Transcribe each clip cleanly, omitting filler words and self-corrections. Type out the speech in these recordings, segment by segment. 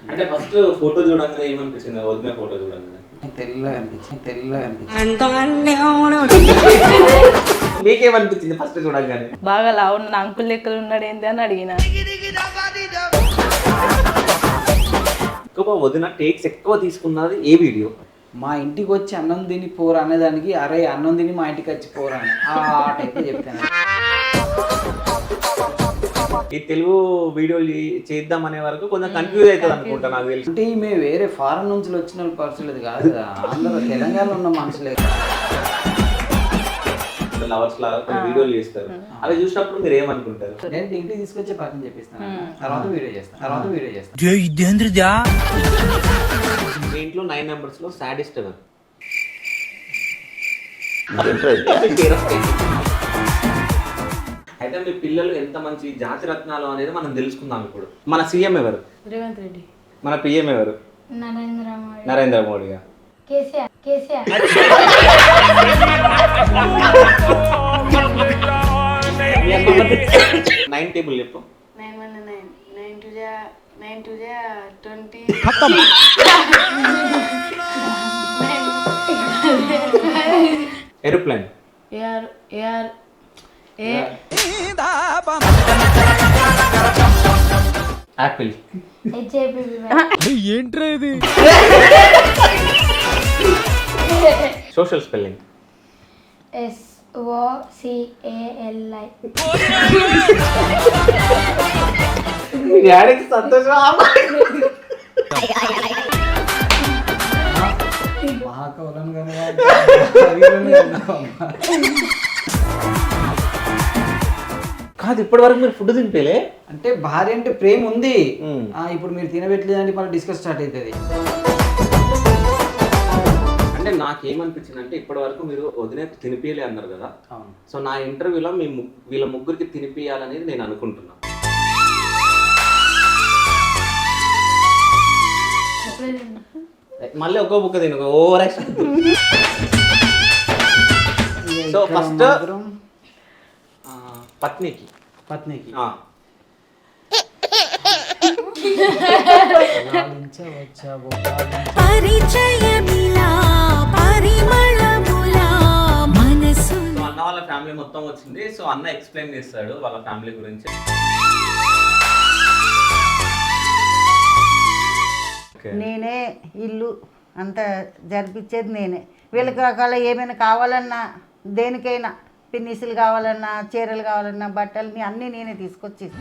అంటే first photo చూడగానే ఏమనిపించింది? వదిన ఫోటో చూడగానే తెల్లగా అనిపించింది. మీకేమనిపించింది ఫస్ట్ చూడగానే? బాగా లావు ఉన్న అంకుల్ లెక్కలు ఉన్నాడు ఏంది అని అడిగిన. ఎక్కువ వదిన టేక్స్ ఎక్కువ తీసుకున్నది ఏ వీడియో? మా ఇంటికి వచ్చి అన్నం తిని పోరా అనేదానికి అరే అన్నం తిని మా ఇంటికి వచ్చి పోరా అని ఆ టైప్ చెప్తాను. ఈ తెలుగు వీడియోలు చేద్దాం అనే వరకు కొంచెం కన్ఫ్యూజ్ అవుతుంది అనుకుంటా నాకు తెలిసి. అంటే మేము వేరే ఫారెన్ నుంచి వచ్చిన పర్సలేదు కాదు కదా, అందరూ తెలంగాణలో ఉన్న మనుషులే. లవర్స్ లాగా కొన్ని వీడియోలు చేస్తారు, అవి చూసినప్పుడు మీరు ఏమనుకుంటారు? నేను ఇంటికి తీసుకొచ్చే పక్కన చెప్పిస్తాను, తర్వాత వీడియో చేస్తాను. మీ ఇంట్లో 9 members లో సాడెస్ట్ ఎవరు? అయితే మీ పిల్లలు ఎంత మంచి జాతి రత్నాలు అనేది మనం తెలుసుకుందాం ఇప్పుడు. మన సీఎం ఎవరు? రేవంత్ రెడ్డి. మన పిఎం ఎవరు? నరేంద్ర మోడీ. నైన్ టేబుల్ చెప్పు. 9 ఏరోప్లేన్. యాపిల్. ఏంట్రా ఇది? Social spelling. SOCALI. డాడీకి సంతోషం. కాదు, ఇప్పటి వరకు మీరు ఫుడ్ తినిపేలే? అంటే భార్య అంటే ప్రేమ ఉంది, ఇప్పుడు మీరు తినబెట్టలేదంటే మళ్ళీ డిస్కస్ స్టార్ట్ అవుతుంది. అంటే నాకేమనిపించింది అంటే ఇప్పటి వరకు మీరు వదిలే తినిపియలే అన్నారు కదా, సో నా ఇంటర్వ్యూలో వీళ్ళ ముగ్గురికి తినిపియాలనేది నేను అనుకుంటున్నాను. మళ్ళీ ఒక్కో బుక్క తిను, ఓవర్ యాక్షన్. సో ఫస్ట్ పత్నికి అన్న వాళ్ళ ఫ్యామిలీ మొత్తం వచ్చింది. సో అన్న ఎక్స్ప్లెయిన్ చేస్తాడు వాళ్ళ ఫ్యామిలీ గురించి. నేనే ఇల్లు అంతా జరిపించేది నేనే. వీళ్ళకి రకాల ఏమైనా కావాలన్నా, దేనికైనా పిన్నిసులు కావాలన్నా, చీరలు కావాలన్నా, బట్టలని అన్నీ నేనే తీసుకొచ్చేసి.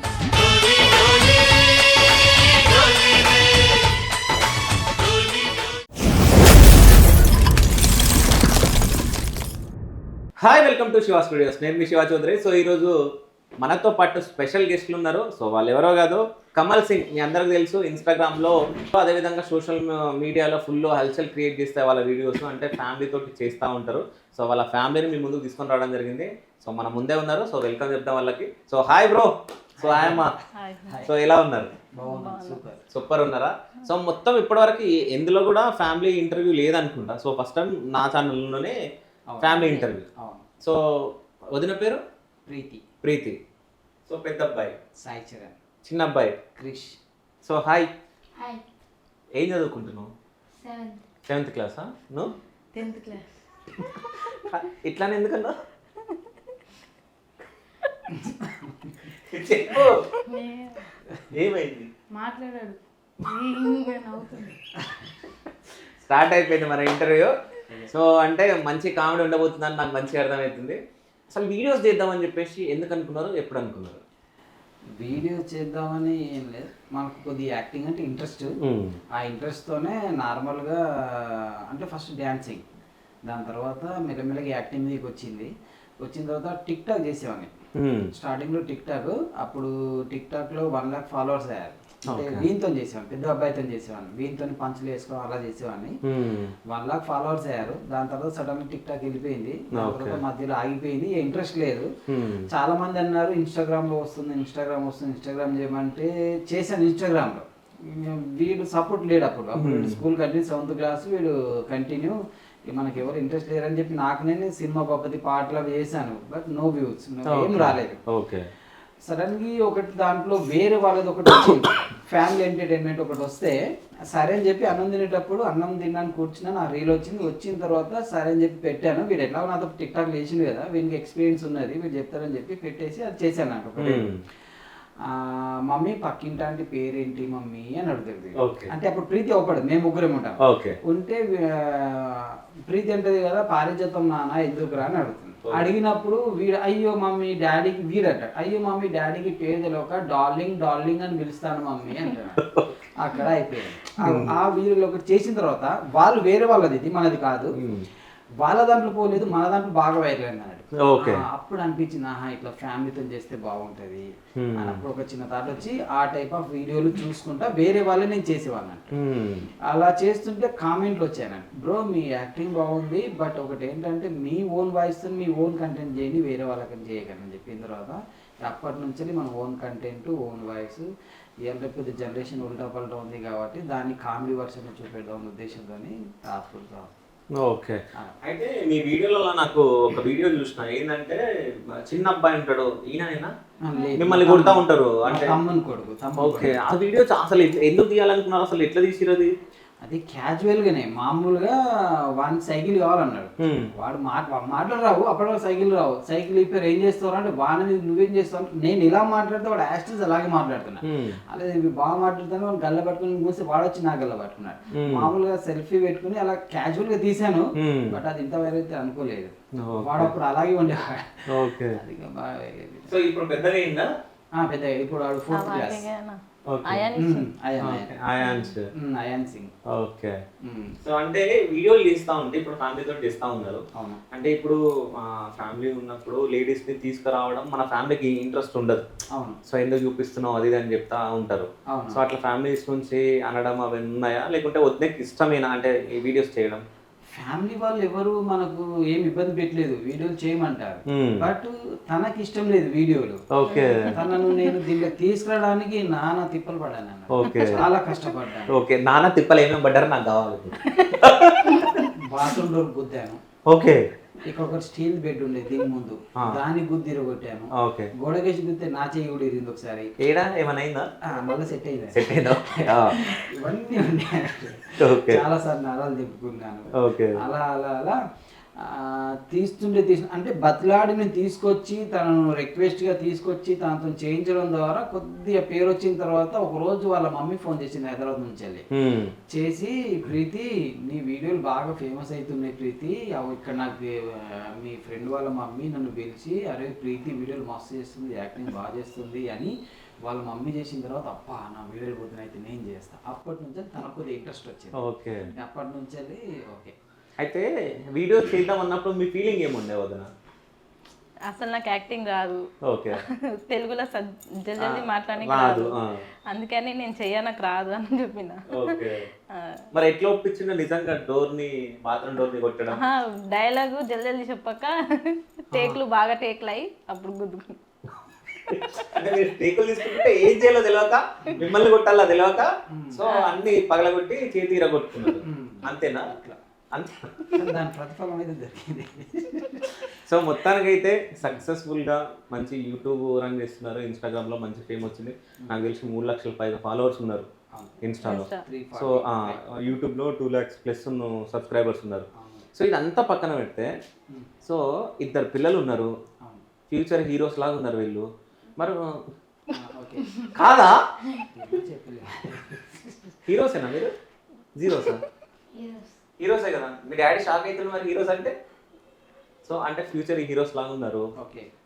Hi, welcome to Shiva studios. నేను మీ శివా చౌదరి. సో ఈరోజు మనతో పాటు స్పెషల్ గెస్ట్లు ఉన్నారు. సో వాళ్ళు ఎవరో కాదు, కమల్ సింగ్. మీ అందరికి తెలుసు, ఇన్స్టాగ్రామ్లో అదేవిధంగా సోషల్ మీడియాలో ఫుల్ హల్చల్ క్రియేట్ చేస్తే వాళ్ళ వీడియోస్, అంటే ఫ్యామిలీ తోటి చేస్తూ ఉంటారు. సో వాళ్ళ ఫ్యామిలీని మీ ముందుకు తీసుకొని రావడం జరిగింది. సో మన ముందే ఉన్నారు. సో వెల్కమ్ చెప్తాం వాళ్ళకి. So hi bro. So hi అమ్మా. సో ఎలా ఉన్నారు? సూపర్ ఉన్నారా? సో మొత్తం ఇప్పటివరకు ఎందులో కూడా ఫ్యామిలీ ఇంటర్వ్యూ లేదనుకుంటా. సో ఫస్ట్ టైం నా ఛానల్లోనే ఫ్యామిలీ ఇంటర్వ్యూ. సో వదిన పేరు ప్రీతి. సో పెద్ద అబ్బాయి సాయి చరణ్, చిన్న అబ్బాయి క్రిష్. So hi. ఏం చదువుకుంటున్నావు? 7th క్లాసా? నువ్వు 10th క్లాస్. ఇట్లానే ఎందుకన్నా చెప్పు, ఏమైంది? మాట్లాడాడు. స్టార్ట్ అయిపోయింది మన ఇంటర్వ్యూ. సో అంటే మంచి కామెడీ ఉండబోతుందని నాకు మంచిగా అర్థమవుతుంది. అసలు వీడియోస్ చేద్దామని చెప్పేసి ఎందుకు అనుకున్నారు, ఎప్పుడు అనుకున్నారు? వీడియో చేద్దామని ఏం లేదు, మనకు కొద్దిగా యాక్టింగ్ అంటే ఇంట్రెస్ట్. ఆ ఇంట్రెస్ట్తోనే నార్మల్గా అంటే ఫస్ట్ డ్యాన్సింగ్, దాని తర్వాత మెల్లమెల్లగా యాక్టింగ్ మీదకి వచ్చిన తర్వాత టిక్ టాక్ చేసేవాడిని. స్టార్టింగ్లో టిక్ టాక్, అప్పుడు టిక్ టాక్లో 1 lakh ఫాలోవర్స్ అయ్యారు. అంటే వీనితో చేసేవాడిని, పెద్ద అబ్బాయితో చేసేవాడిని, వీనితో పంచులు వేసుకోవడం అలా చేసేవాడిని. 1 lakh ఫాలోవర్స్ అయ్యారు. దాని తర్వాత సడన్ టిక్ టాక్ వెళ్ళిపోయింది. దాని తర్వాత మధ్యలో ఆగిపోయింది, ఇంట్రెస్ట్ లేదు. చాలా మంది అన్నారు ఇన్స్టాగ్రామ్ వస్తుంది, ఇన్స్టాగ్రామ్ చేయమంటే చేశాను. ఇన్స్టాగ్రామ్లో వీడు సపోర్ట్ లేడు. అప్పుడు స్కూల్ కంటిన్యూ 7th క్లాస్, వీడు కంటిన్యూ మనకి ఎవరు ఇంట్రెస్ట్ లేరని చెప్పి నాకు నేను సినిమా బాపతి పాటలు చేశాను. బట్ నో వ్యూస్, ఏం రాలేదు. సడన్ గా ఒకటి దాంట్లో వేరే వాళ్ళది ఒకటి వచ్చింది, ఫ్యామిలీ ఎంటర్టైన్మెంట్ ఒకటి వస్తే సరే అని చెప్పి అన్నం తినేటప్పుడు అన్నం తిన్నాను కూర్చున్నా నా రీల్ వచ్చిన తర్వాత సరే అని చెప్పి పెట్టాను. వీడు ఎట్లా నాతో టిక్ టాక్ లేచిండు కదా, వీనికి ఎక్స్పీరియన్స్ ఉన్నది, వీడు చెప్తారని చెప్పి పెట్టేసి అది చేశాను నాకు ఒకటి. మమ్మీ పక్కింటి పేరేంటి మమ్మీ అని అడుగుతుంది. అంటే అప్పుడు ప్రీతి ఒకడు, మేము ముగ్గురేం ఉంటాం. ఉంటే ప్రీతి అంటది కదా పారిజాతం నాన్న ఎందుకురా అని అడుగుతుంది. అడిగినప్పుడు వీడు అయ్యో మమ్మీ డాడీకి వీడట అయ్యో మమ్మీ డాడీకి పేరు తెలియక డార్లింగ్ డార్లింగ్ అని పిలుస్తాను మమ్మీ అంటాడు. అక్కడ అయిపోయింది. ఆ వీడియోలో ఒకటి చేసిన తర్వాత వాళ్ళు వేరే వాళ్ళది, ఇది మనది కాదు, వాళ్ళ దాంట్లో పోలేదు మన దాంట్లో బాగా వైరల్ అన్నాడు. అప్పుడు అనిపించింది ఆహా ఇట్లా ఫ్యామిలీతో చేస్తే బాగుంటది అప్పుడు ఒక చిన్న థాట్ వచ్చి ఆ టైప్ ఆఫ్ వీడియోలు చూసుకుంటా వేరే వాళ్ళే నేను చేసేవాళ్ళంట. అలా చేస్తుంటే కామెంట్లు వచ్చానండి, బ్రో మీ యాక్టింగ్ బాగుంది బట్ ఒకటి ఏంటంటే మీ ఓన్ వాయిస్ మీ ఓన్ కంటెంట్ చేయండి వేరే వాళ్ళకి చేయకండి అని చెప్పిన తర్వాత అప్పటి నుంచి మన ఓన్ కంటెంట్ ఓన్ వాయిస్ ఇవాళ పెద్ద జనరేషన్ ఉల్టా పల్టా ఉంది కాబట్టి దాన్ని కామెడీ వర్షన్ చూపెడదాం ఉద్దేశంతో రాసుకుంటాం. ఓకే. అయితే మీ వీడియోలో నాకు ఒక వీడియో చూసిన ఏంటంటే చిన్న అబ్బాయి ఉంటాడు, ఈయన మిమ్మల్ని కొడతా ఉంటారు అంటే తమ్ముని కొడుకు. ఓకే. ఆ వీడియో అసలు ఎందుకు తీయాలనుకున్నారు, అసలు ఎట్లా తీసిరది? అది క్యాజువల్ గానే మామూలుగా వాడిని సైకిల్ కావాలన్నాడు. వాడు మాటలు రావు అప్పటి సైకిల్ రావు. సైకిల్ ఇప్పారు ఏం చేస్తావు అంటే వాడిని నువ్వేం చేస్తావు అంటే నేను ఇలా మాట్లాడితే వాడు యాస్టిస్ అలాగే మాట్లాడుతున్నా. అదే బాగా మాట్లాడుతాను వాడు గల్ల పట్టుకుని మూసి వాడు వచ్చి నా గల్ల పట్టుకున్నాడు. మామూలుగా సెల్ఫీ పెట్టుకుని అలా క్యాజువల్ గా తీసాను బట్ అది ఇంత వైర్ అయితే అనుకోలేదు. వాడు అప్పుడు అలాగే ఉండేవాడు. సో ఇప్పుడు పెద్దగా పెద్ద ఇప్పుడు వాడు 4th class. Ayan Singh. Okay. So అంటే వీడియోలు తీస్తా ఉంటే ఇప్పుడు ఫ్యామిలీతో తీస్తా ఉన్నారు. అంటే ఇప్పుడు ఫ్యామిలీ ఉన్నప్పుడు లేడీస్ ని తీసుకురావడం మన ఫ్యామిలీకి ఇంట్రెస్ట్ ఉండదు. సో ఎందుకు చూపిస్తున్నావు అది అని చెప్తా ఉంటారు. సో అట్లా ఫ్యామిలీస్ నుంచి అనడం అవి ఉన్నాయా లేకుంటే వద్దే ఇష్టమేనా అంటే ఈ వీడియోస్ చేయడం? ఫ్యామిలీ వాళ్ళు ఎవరు మనకు ఏమి ఇబ్బంది పెట్టలేదు, వీడియోలు చేయమంటారు బట్ తనకి ఇష్టం లేదు వీడియోలు. తనను నేను దీనికి తీసుకురావడానికి నానా తిప్పలు పడ్డాను అన్న, చాలా కష్టపడ్డాను. ఓకే. నానా తిప్పలు ఏమేమి పడ్డారు నాకు కావాలి. బాత్రూమ్ డోర్ గుద్దాను. ఓకే. ఇక్కడ ఒక స్టీల్ బెడ్ ఉండేది దీని ముందు, దాన్ని గుద్ది ఇరగొట్టాను. గోడకేసి గుద్దితే నా చెయ్యి కూడా ఇరింది ఒకసారి. ఏడా ఏమైనా అయిందా? మళ్ళీ సెట్ అయింది. ఇవన్నీ ఉన్నాయి. చాలా సార్లు నరాలు తిప్పుకున్నాను. అలా అలా అలా తీస్తుంటే అంటే బతిలాడి నేను తీసుకొచ్చి తనను రిక్వెస్ట్గా తీసుకొచ్చి తనతో చేయించడం ద్వారా కొద్దిగా పేరు వచ్చిన తర్వాత ఒక రోజు వాళ్ళ మమ్మీ ఫోన్ చేసింది హైదరాబాద్ నుంచి వెళ్ళి. చేసి ప్రీతి నీ వీడియోలు బాగా ఫేమస్ అవుతున్నాయి ప్రీతి, ఇక్కడ నాకు మీ ఫ్రెండ్ వాళ్ళ మమ్మీ నన్ను పిలిచి అరే ప్రీతి వీడియోలు మస్తు చేస్తుంది యాక్టింగ్ బాగా చేస్తుంది అని వాళ్ళ మమ్మీ చేసిన తర్వాత అప్ప నా వీడియోలు పోతున్నా అయితే నేను చేస్తా. అప్పటి నుంచి తనకు కొద్దిగా ఇంట్రెస్ట్ వచ్చింది. అప్పటి నుంచి వెళ్ళి ఓకే. అయితే వీడియో చేద్దాం అన్నప్పుడు మీ ఫీలింగ్ ఏముండే వదిన? అసలు నాకు యాక్టింగ్ రాదు. ఓకే. తెలుగులో జల్దీ మాట్లాడడానికి రాదు, అందుకని నేను నాకు రాదు అని చెప్పిన. ఓకే. మరి ఎట్లా ఒప్పించిందో నిజంగా డోర్ని బాత్రూమ్ డోర్ని కొట్టడం? డైలాగ్ జల్దీ చెప్పాక టేక్లు బాగా టేక్లు అయ్యి అప్పుడు గుద్దుకున్నా. అంటే మీరు టేకులు తీసుకుంటే ఏం చేయాలో తెలియక మిమ్మల్ని కొట్టాలా తెలియక సో అన్ని పగలగొట్టి చేతి ఇరగొట్టుకున్నారు అంతేనా? దాని ప్రతిఫలం అయితే దొరికింది. సో మొత్తానికైతే సక్సెస్ఫుల్గా మంచి యూట్యూబ్ రన్ చేస్తున్నారు. ఇన్స్టాగ్రామ్లో మంచి ఫేమ్ వచ్చింది. నాకు తెలిసి 3 లక్షల పైగా ఫాలోవర్స్ ఉన్నారు ఇన్స్టాలో. సో యూట్యూబ్లో 2 lakhs ప్లస్ సబ్స్క్రైబర్స్ ఉన్నారు. సో ఇదంతా పక్కన పెడితే సో 2 పిల్లలు ఉన్నారు, ఫ్యూచర్ హీరోస్ లాగా ఉన్నారు వీళ్ళు. మరి కాదా హీరోసేనా మీరు? జీరోసా? హీరోసే కదా. మీ డాడీ షాక్ అవుతుంది మరి హీరోస్ అంటే. సో అంటే ఫ్యూచర్ హీరోస్ లాగా ఉన్నారు.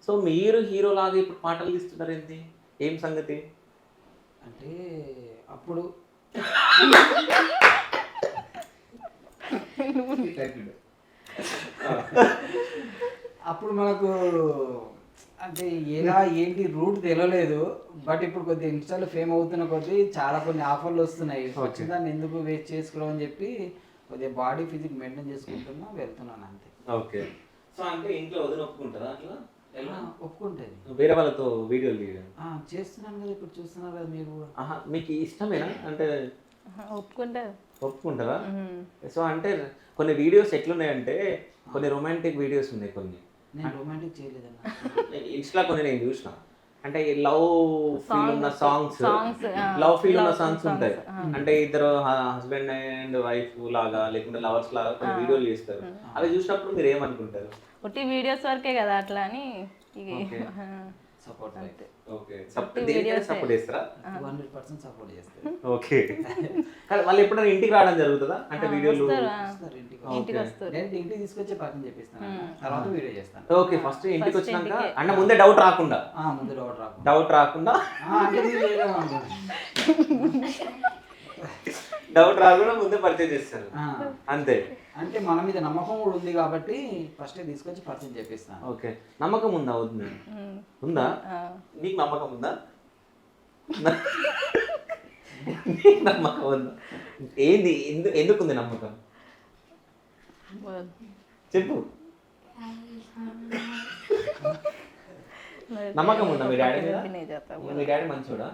సో మీరు హీరో లాగా ఇప్పుడు పాటలు తీస్తున్నారు ఏంటి, ఏం సంగతి? అంటే అప్పుడు అప్పుడు మనకు అంటే ఎలా ఏంటి రూట్ తెలియలేదు బట్ ఇప్పుడు కొద్దిగా ఇన్స్టాలో ఫేమ్ అవుతున్న కొద్దీ చాలా కొన్ని ఆఫర్లు వస్తున్నాయి. వచ్చిందాన్ని ఎందుకు వేస్ట్ చేసుకోవడం అని చెప్పి కొద్దిగా బాడీ ఫిజిక్ మెయింటైన్ చేసుకుంటున్నా వెళ్తున్నాను అంతే. ఓకే. సో అంటే ఇంట్లో వదిన ఒప్పుకుంటారా అట్లా? ఒప్పుకుంటుంది. వేరే వాళ్ళతో వీడియోలు తీయడం చేస్తున్నాను కదా ఇప్పుడు చూస్తున్నారు కదా మీరు. మీకు ఇష్టమేనా అంటే? ఒప్పుకుంటారా? సో అంటే కొన్ని వీడియోస్ ఎట్లున్నాయంటే కొన్ని రొమాంటిక్ వీడియోస్ ఉన్నాయి, కొన్ని నేను రొమాంటిక్ చేయలేదన్నా. ఇన్స్టా కొన్ని నేను చూసిన అంటే లవ్ ఫీల్ ఉన్న సాంగ్స్ songs, లవ్ ఫీల్ ఉన్న love సాంగ్స్ songs, ఉంటాయి. అంటే ఇద్దరు హస్బెండ్ అండ్ వైఫ్ లాగా లేకుంటే లవర్స్ లాగా కొన్ని వీడియోలు చేస్తారు. అవి చూసినప్పుడు మీరు ఏమనుకుంటారు? ఒకటి వీడియోస్ వరకే కదా అట్లా అని ఇక సపోర్ట్ అయితే ఓకే, సపోర్ట్ చేస్తారా? 200% సపోర్ట్ చేస్తారు. ఓకే. కానీ వాళ్ళు ఎప్పుడైనా ఇంటికి రావడం జరుగుతుందా? అంటే వీడియోలు వస్తారు ఇంటికి వస్తారు. డైరెక్ట్ ఇంటికి తీసుకొచ్చే పక్కన చెప్పిస్తాను, తర్వాత వీడియో చేస్తాను. ఓకే, ఫస్ట్ ఇంటికి వచ్చినాక అంటే ముందే డౌట్ రాకుండా ముందు డౌట్ డౌట్ రాకుండా అంటే ఇది వేరే ఉంటుంది. డౌట్ రాకుండా ముందే పరిచయం చేస్తారు అంతే. అంటే మన మీద నమ్మకం కూడా ఉంది కాబట్టి ఫస్ట్ తీసుకొచ్చి పరిచయం చేపిస్తాను. ఓకే, నమ్మకం ఉందా? వద్దు ఉందా? నీకు నమ్మకం ఉందా? నీకు నమ్మకం ఉందా? ఏంది ఎందుకుంది నమ్మకం చెప్పు. నమ్మకం ఉందా మీ డాడీ మీద? మీ డాడీ మంచోడా?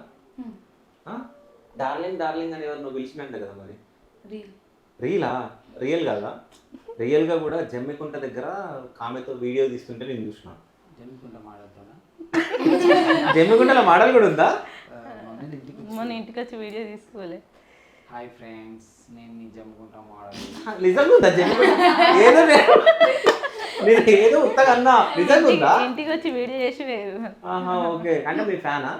డార్లింగ్ డార్లింగ్ అని ఎవరు నువ్వు పిలిచినంట కదా మరి? రీలా? రియల్ కాదా? రియల్గా కూడా జమ్మికుంట దగ్గర ఆమెతో వీడియో తీస్తుంటే నేను చూసిన. జమ్మికుంటలో మోడల్ కూడా ఉందా? మన ఇంటికి వచ్చి వీడియో తీసుకోలే. హాయ్ ఫ్రెండ్స్, నేను నీ జమ్మికుంట మోడల్. నిజంగా ఉందా జమ్మికుంట? ఏదో నేను ఏదో ఉత్తగా అన్నా, నిజంగా ఉందా? ఇంటికి వచ్చి వీడియో చేసి వేరు. ఓకే, అంటే మీ ఫ్యానా?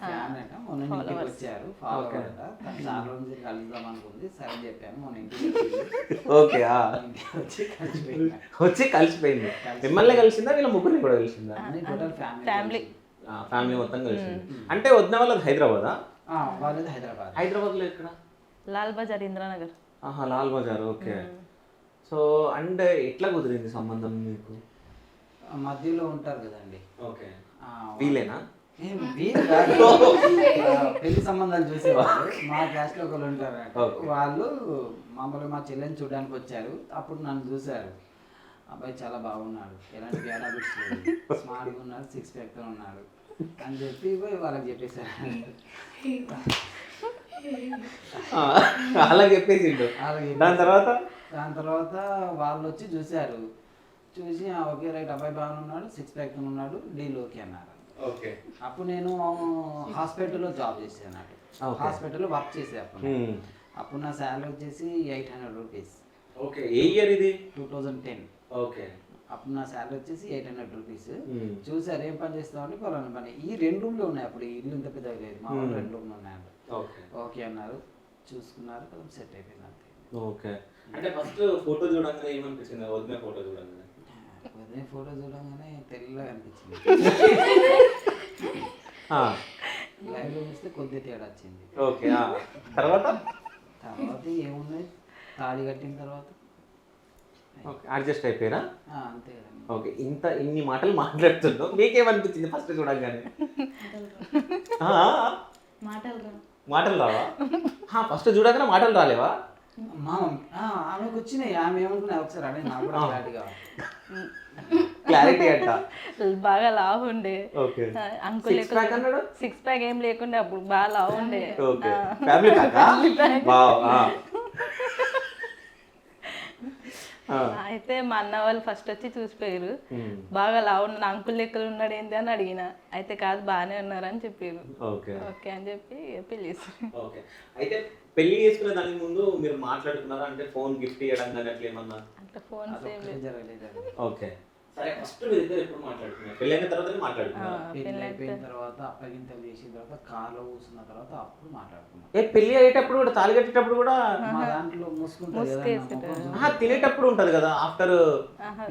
ఫ్యాన్ అంట. మొన్న ఇంటికి వచ్చారు, ఫాలో అంట. చాలా రోజులు కలుద్దాం అనుకుంది, సరే చెప్పాను. మొన్న ఇంటికి ఓకే, వచ్చి కలిసిపోయింది. మిమ్మల్ని కలిసిందా వీళ్ళ ముగ్గురిని కూడా కలిసిందా? టోటల్ ఫ్యామిలీ ఫ్యామిలీ మొత్తం కలిసింది. అంటే వదిన వాళ్ళది హైదరాబాదా? వాళ్ళది హైదరాబాద్. హైదరాబాద్లో ఎక్కడ? Lal Bazar, Indranagar. Lal Bazar. Okay. So and ఎట్లా కుదిరింది సంబంధం మీకు? మధ్యలో ఉంటారు కదండి. ఓకే, వీలేనా? వీలు కాదు, పెళ్లి సంబంధాలు చూసేవాళ్ళు. మా క్యాస్ట్ లో ఒకళ్ళు ఉంటారు, వాళ్ళు మామూలుగా మా చెల్లెని చూడడానికి వచ్చారు. అప్పుడు నన్ను చూశారు, అబ్బాయి చాలా బాగున్నాడు, ఎలాంటి బ్యాడ్ హ్యాబిట్స్ లేదు, స్మార్ట్గా ఉన్నాడు, 6 ప్యాక్తో ఉన్నాడు అని చెప్పి వాళ్ళకి చెప్పేశారు. అలా చెప్పేసిండు. దాని తర్వాత వాళ్ళు వచ్చి చూశారు, చూసి ఓకే రైట్, అబ్బాయి బాగానే ఉన్నాడు, 6 ప్యాక్తో ఉన్నాడు, డీల్ ఓకే అన్నారు. ఓకే, అప్పుడు నేను హాస్పిటల్లో జాబ్ చేసాను. హాస్పిటల్లో వర్క్ చేసే అప్పుడు నా శాలరీ వచ్చేసి 800 రూపీస్. ఓకే, ఏ ఇయర్ ఇది? 2010. ఓకే, అప్పుడు నా శాలరీ వచ్చేసి 800 రూపీస్. చూసారు ఏం పని చేస్తామని, పొలం పని. ఈ 2 రూమ్లు ఉన్నాయి అప్పుడు, ఇల్లు ఇంత పెద్దగా లేదు, మా వాళ్ళు 2 రూమ్లు ఉన్నాయంట. ఓకే అన్నారు, చూసుకున్నారు, కొంచెం సెట్ అయిపోయింది అంతే. ఓకే, అంటే ఫస్ట్ ఫోటో చూడగానే ఏమనిపించింది? వదిన ఫోటో చూడగానే? వదిన ఫోటో చూడగానే తెల్లగా అనిపించింది. లైవ్లో చూస్తే కొద్దిగా తేడా వచ్చింది. ఓకే, తర్వాత ఏమున్నాయి, తాళి కట్టిన తర్వాత అడ్జస్ట్ అయిపోయారా? అంతే కదండి. ఓకే, ఇన్ని మాటలు మాట్లాడుతున్నావు, మీకేమనిపించింది ఫస్ట్ చూడగానే? మాటలు రావా? ఫస్ట్ చూడగానే మాటలు రాలేవా? ఆమెకు వచ్చినాయి. ఆమె ఏమనుకున్నా ఒకసారి అడే, నాకు కూడా క్లారిటీ అంట. బాగా లావు ఉండే అంకుల్, 6 ప్యాక్ ఏం లేకుండా అప్పుడు బాగా లావు ఉండే. ఫ్యామిలీ అయితే మా అన్న వాళ్ళు ఫస్ట్ వచ్చి చూసిపోయారు, బాగా లావు ఉన్నాడు, అంకుల్ లెక్కలు ఉన్నాడు ఏంటి అని అడిగిన. అయితే కాదు బాగానే ఉన్నారు అని చెప్పారు. ఓకే అని చెప్పి పెళ్లి చేస్తారు. అయితే పెళ్లి చేసుకునే దానికి ముందు మీరు మాట్లాడుకున్నారా? అంటే ఫోన్ గిఫ్ట్ ఇవ్వడం కానీ అట్లా ఏమన్నా? అంటే ఫోన్ జరగలేదు. ఓకే, సరే, ఫస్ట్ మీరు ఇద్దరు ఎప్పుడు మాట్లాడుకున్నారు? పెళ్ళి అయిన తర్వాత మాట్లాడుకున్నారు? పెళ్లి అయిపోయిన తర్వాత, అప్పగింతలు చేసిన తర్వాత, కార్లో కూర్చున్న తర్వాత అప్పుడు మాట్లాడుకున్నాం. పెళ్లి అయ్యేటప్పుడు కూడా, తాళి కట్టేటప్పుడు కూడా మా దాంట్లో ముసుకుంటుంది, తినేటప్పుడు ఉంటది కదా ఆఫ్టర్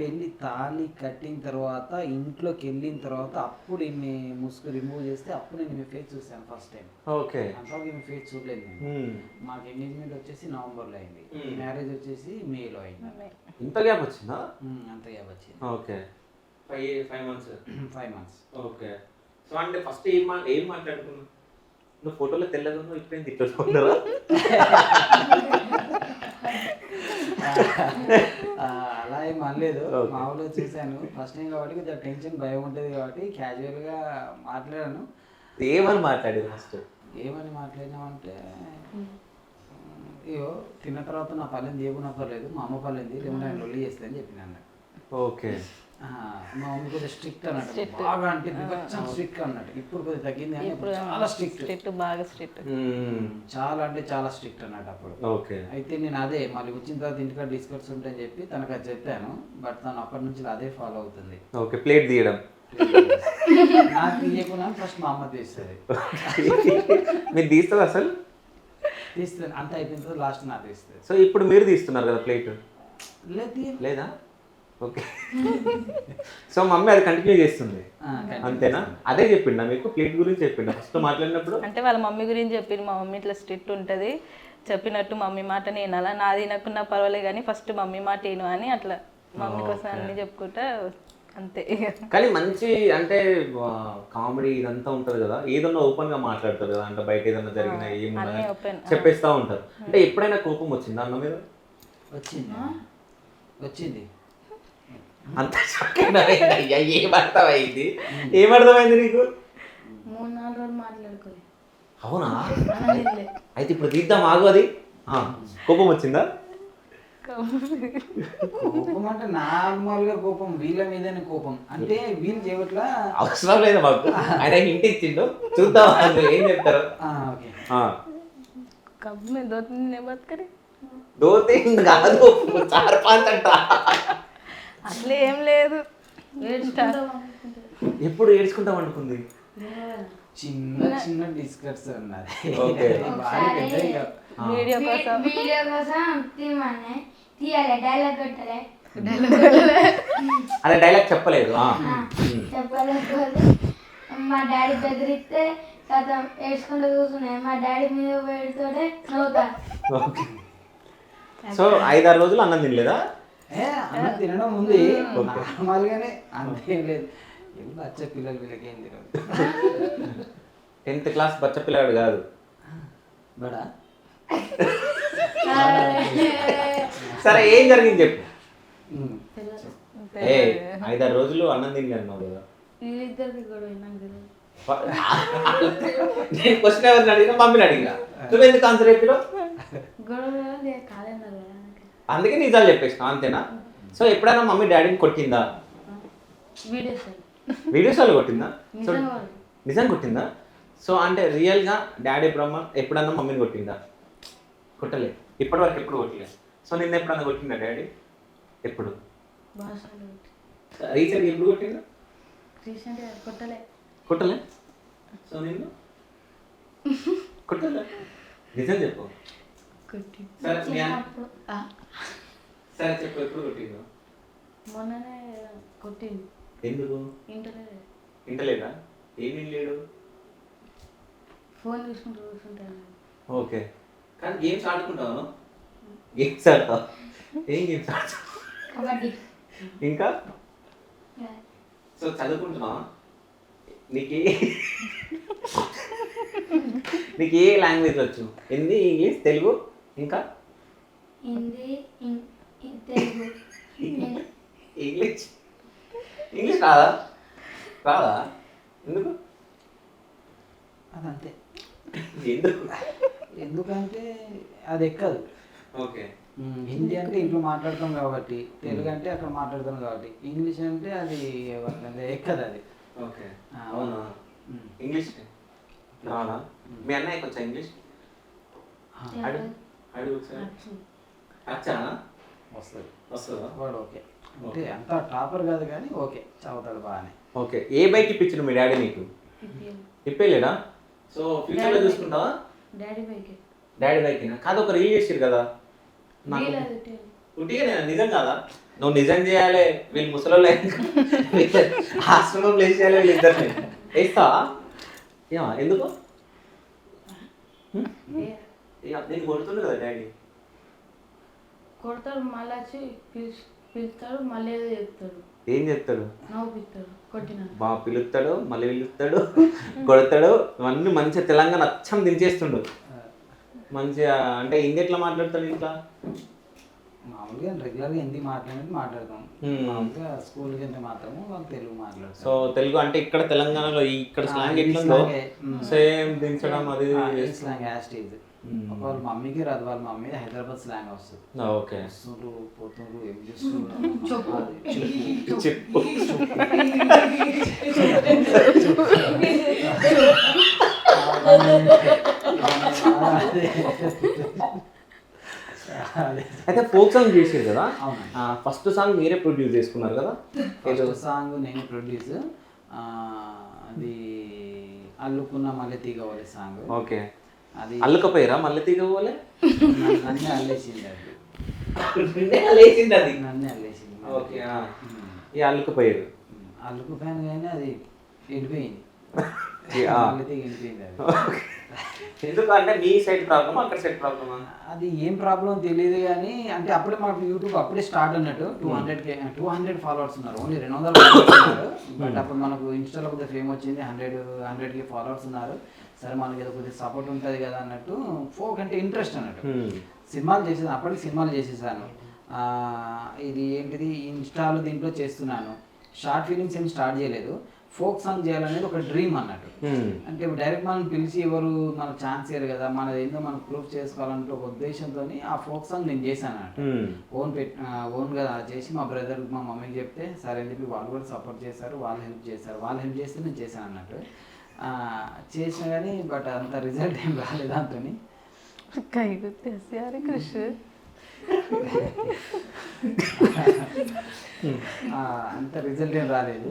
పెళ్లి. తాళి కట్టిన తర్వాత ఇంట్లోకి వెళ్ళిన తర్వాత అప్పుడు ఈమె ముసుగు రిమూవ్ చేస్తే అప్పుడు నేను ఈమె ఫేస్ చూసాను ఫస్ట్ టైం. ఓకే, అంతవరకు ఈమె ఫేస్ చూడలేదు నేను. మాకు ఎంగేజ్మెంట్ వచ్చేసి నవంబర్లో అయింది, మ్యారేజ్ వచ్చేసి మేలో అయింది. ఇంత గ్యాప్ వచ్చిందా? అంత గ్యాప్ వచ్చింది. Okay, 5 months. 5 months. Okay, so అంటే ఫస్ట్ ఏం మాట్లాడుకున్నావు? నువ్వు ఫోటోలో తెల్లగా ఉన్నావు, ఇప్పుడేం తిట్టుకున్నారా? అలా ఏం అనలేదు, మామూలుగా చూశాను ఫస్ట్ టైం కాబట్టి కొంచెం టెన్షన్, భయం ఉంటుంది కాబట్టి క్యాజువల్గా మాట్లాడాను. ఏమని మాట్లాడేది ఫస్ట్? ఏమని మాట్లాడినామంటే, అయ్యో తిన్న తర్వాత నా పల్లెం చేయకుండా పర్లేదు, మా అమ్మ పల్లెంది లేకుంటే ఆయన లొల్లి చేస్తే అని చెప్పినాను. ఓకే, మా మమ్మీ కొద్దిగా స్ట్రిక్ట్ అన్నట్టు, బాగా అంటే స్ట్రిక్ట్ అన్నట్టు. ఇప్పుడు కొద్దిగా తగ్గింది కానీ ఇప్పుడు చాలా స్ట్రిక్ట్, బాగా స్ట్రిక్ట్, చాలా అంటే చాలా స్ట్రిక్ట్ అన్నట్టు అప్పుడు. ఓకే. అయితే నేను అదే మళ్ళీ వచ్చిన తర్వాత ఇంటికాడ డిస్కట్స్ ఉంటాయని చెప్పి తనకు అది చెప్పాను. బట్ తను అప్పటి నుంచి అదే ఫాలో అవుతుంది. ఓకే, ప్లేట్ తీయడం. నాకు తీయకుండా ఫస్ట్ మా అమ్మ తీస్తుంది. మీరు తీస్తుంది అసలు? తీస్తుంది, అంత అయిపోయిన తర్వాత లాస్ట్ నాకు తీస్తుంది. సో ఇప్పుడు మీరు తీస్తున్నారు కదా ప్లేట్? లేదా? ఓకే. సో మమ్మీ అది కంటిన్యూ చేస్తుంది అంతేనా? అదే చెప్పిండా మీకు? ప్లేట్ గురించి చెప్పిండా ఫస్ట్ మాట్లాడినప్పుడు? అంటే వాళ్ళ మమ్మీ గురించి చెప్పింది. మా మమ్మీ ఇట్లా స్ట్రిక్ట్ ఉంటుంది, చెప్పినట్టు మమ్మీ మాట నేను అలా నాది వినకున్నా పర్వాలేదు కానీ ఫస్ట్ మమ్మీ మాట విను అని అట్లా మమ్మీ కోసం అన్ని చెప్పుకుంటా అంతే. కానీ మంచి అంటే కామెడీ ఇదంతా ఉంటుంది కదా, ఏదన్నా ఓపెన్ గా మాట్లాడతారు కదా, అంటే బయట ఏదన్నా జరిగినా ఏమున్నా చెప్పేస్తా ఉంటారు. అంటే ఎప్పుడైనా కోపం వచ్చిందా అన్న మీద? వచ్చింది. అంత ఏమర్థమైంది? ఏమర్థమైంది నీకు? 3-4 రోజులు మాట్లాడుకోలే. అవునా? అయితే ఇప్పుడు తీద్దాం, ఆగు. అది కోపం వచ్చిందా? కోపం అంటే నార్మల్ గా కోపం, వీళ్ళ మీదనే కోపం. అంటే వీళ్ళు చేయట్లా అవసరం లేదా మాకు, ఆయన ఇంటి ఇచ్చిండు చూద్దాం ఏం చెప్తారు. కబ్బు మీద దోతుంది బతకరి దోతే కాదు 4-5 అంట. అట్లా ఏం లేదు. ఎప్పుడు ఏడ్చుకుంటాం అనుకుంది? చిన్న చిన్న డిస్కట్స్ ఉన్నది. వీడియో కోసం తీయాలి, డైలాగ్ కొట్టాలి. అదే డైలాగ్ చెప్పలేదు. చెప్పలేకపోతే మా డాడీ బెదిరిస్తే కథ వేసుకుంటూ కూర్చున్నాయి. మా డాడీ మీద పెడుతోనే నవ్వుతా. సో 5-6 రోజులు అన్నం తినలేదా? అన్నం తినడం ఉంది నార్మల్ గానే, అంతేం లేదు. బచ్చ పిల్లలు వీళ్ళకి ఏం తినదు. 10th క్లాస్ బచ్చ పిల్లాడు కాదు. బడా సరే ఏం జరిగింది చెప్పు. 5-6 రోజులు అన్నం తినలే అన్నావు కదా. వీళ్ళిద్దరికి గొడవ నాకు తెలియదు. నేను క్వశ్చన్ ఎవరిని అడిగినా మమ్మీని అడిగినా, నువ్వెందుకు ఆన్సర్ చెప్పినావు? గొడవ కాలేన్నారు కదా, అందుకే నిజాలు చెప్పేసినా అంతేనా? సో ఎప్పుడైనా మమ్మీ డాడీని కొట్టిందా? వీడియోస్ వాళ్ళు కొట్టిందా? సో నిజం కొట్టిందా? సో అంటే రియల్గా డాడీ ఎప్పుడన్నా మమ్మీని కొట్టిందా? కొట్టలే, ఇప్పటివరకు ఎప్పుడు కొట్టలేదు. సో నిన్న ఎప్పుడన్నా కొట్టిందా డాడీ? ఎప్పుడు? రీసెంట్గా ఎప్పుడు కొట్టిందా? కొట్టలే. సో నిన్ను కొట్టలే, నిజం చెప్పు. సరే చెప్పు, ఎప్పుడు కొట్టిందో? మొన్ననే కొట్టింది. ఎందుకు? ఇంటలేదా? ఏమీ లేడు, ఫోన్ చూసుకుంటూ కూర్చుంటాను. ఓకే. కానీ గేమ్స్ ఆడుకుంటావు? గేమ్స్ ఆడతావు? ఏం గేమ్స్ ఆడతావు? కబడ్డీ. ఇంకా? సో చదువుకుంటున్నావా? నీకు ఏ లాంగ్వేజ్ వచ్చు? హిందీ, ఇంగ్లీష్, తెలుగు, ఇంకా హిందీ, తెలుగు, ఇంగ్లీష్ రాదా? ఎందుకు? అదంతే. ఎందుకంటే అది ఎక్కదు. ఓకే. హిందీ అంటే ఇంట్లో మాట్లాడతాం కాబట్టి, తెలుగు అంటే అక్కడ మాట్లాడతాం కాబట్టి, ఇంగ్లీష్ అంటే అది ఎక్కదు అది. ఓకే, అవునా? ఇంగ్లీష్ రాదా? మీ అన్నయ్యకి వచ్చా ఇంగ్లీష్? అడుగు ఒకసారి. అచ్చా? వస్తుందా? వాడు ఓకే అంటే అంత టాపర్ కాదు కానీ ఓకే, చదువుతాడు బాగానే. ఓకే. ఏ బైక్ ఇప్పించను మీ డాడీ నీకు? ఇప్పలేడా? సో ఫ్యూచర్లో చూసుకుంటావా? డాడీ బైకేనా? కాదు, ఒక రీల్ చేసారు కదా నాకు. ఉట్టిగా నిజం కాదా? నువ్వు నిజం చేయాలి, వీళ్ళు ముసలోళ్ళు ఆశ్రమం వేసేయాలి, వీళ్ళు ఇద్దరిని వేస్తావా? ఏమా? ఎందుకు? నేను కొడుతుండు కదా డాడీ. కొడతాడు, మళ్ళీ వచ్చి పిలుస్తాడు, మళ్ళీ ఏదో చెప్తాడు. ఏం చెప్తాడు? నవ్వుపిస్తాడు, కొట్టిన బాగా పిలుస్తాడు, మళ్ళీ పిలుస్తాడు, కొడతాడు. ఇవన్నీ మంచిగా తెలంగాణ అచ్చం దించేస్తుండు మంచిగా. అంటే హిందీ ఎట్లా మాట్లాడతాడు ఇంట్లో? మామూలుగా రెగ్యులర్గా హిందీ మాట్లాడతాం. మామూలుగా స్కూల్కి వెళ్తే మాత్రము వాళ్ళు తెలుగు మాట్లాడతారు. సో తెలుగు అంటే ఇక్కడ తెలంగాణలో ఇక్కడ స్లాంగ్ ఎట్లుందో సేమ్ దించడం, అది స్లాంగ్ యాస్టీజ్. వాళ్ళ మమ్మీకి రాదు, వాళ్ళ మమ్మీ హైదరాబాద్ స్లాంగ్ వస్తుంది. ఓకే. వస్తుండ్రు పోతుండ్రు ఏం చేస్తున్నారు చెప్పు. అయితే ఫోక్ సాంగ్ చేసారు కదా, ఫస్ట్ సాంగ్ మీరే ప్రొడ్యూస్ చేసుకున్నారు కదా? ఫస్ట్ సాంగ్ నేను ప్రొడ్యూస్, అది అల్లుకున్న మల్లె తీగ వాళ్ళ సాంగ్. ఓకే. అది అల్లుకపోయారా మళ్ళీ తీగపోలే? నన్నే అల్లేసింది అది, నన్నే అల్లేసింది. ఓకే. ఈ అల్లుకపోయారు. అల్లుకుపోయాను కానీ అది వెళ్ళిపోయింది, మల్లె తీగ వెళ్ళిపోయింది అది. ఎందుకంటే మీ సైడ్ ప్రాబ్లమ్, అక్కడ సైడ్ ప్రాబ్లమా? అది ఏం ప్రాబ్లం తెలియదు కానీ, అంటే అప్పుడే మాకు యూట్యూబ్ అప్పుడే స్టార్ట్ అన్నట్టు. 200K ఫాలోవర్స్ ఉన్నారు, ఓన్లీ 200 followers ఉన్నారు. బట్ అప్పుడు మనకు ఇన్స్టాలో కొద్దిగా ఫేమ్ వచ్చింది, 100K ఫాలోవర్స్ ఉన్నారు. సరే మనకి ఏదో కొద్దిగా సపోర్ట్ ఉంటుంది కదా అన్నట్టు, ఫోక్ అంటే ఇంట్రెస్ట్ అన్నట్టు. సినిమాలు చేసేది, అప్పటికి సినిమాలు చేసేసాను. ఇది ఏంటిది ఇన్స్టాలో దీంట్లో చేస్తున్నాను. షార్ట్ ఫిలిమ్స్ ఏం స్టార్ట్ చేయలేదు, ఫోక్ సాంగ్ చేయాలనేది ఒక డ్రీమ్ అన్నట్టు. అంటే డైరెక్ట్ మనం పిలిచి ఎవరు మనకు ఛాన్స్ ఇయ్యరు కదా, మనది ఏందో మనం ప్రూఫ్ చేసుకోవాలంటే ఒక ఉద్దేశంతో ఆ ఫోక్ సాంగ్ నేను చేశాను అన్నట్టు. ఓన్గా చేసి మా బ్రదర్ మా మమ్మీకి చెప్తే సరే అని చెప్పి వాళ్ళు కూడా సపోర్ట్ చేశారు, వాళ్ళు హెల్ప్ చేశారు. వాళ్ళు హెల్ప్ చేస్తే నేను చేశాను అన్నట్టు. చేసిన కానీ బట్ అంత రిజల్ట్ ఏం రాలేదు దాంతో. కై గుర్తేసి అరే కృష్ణ అంత రిజల్ట్ ఏం రాలేదు.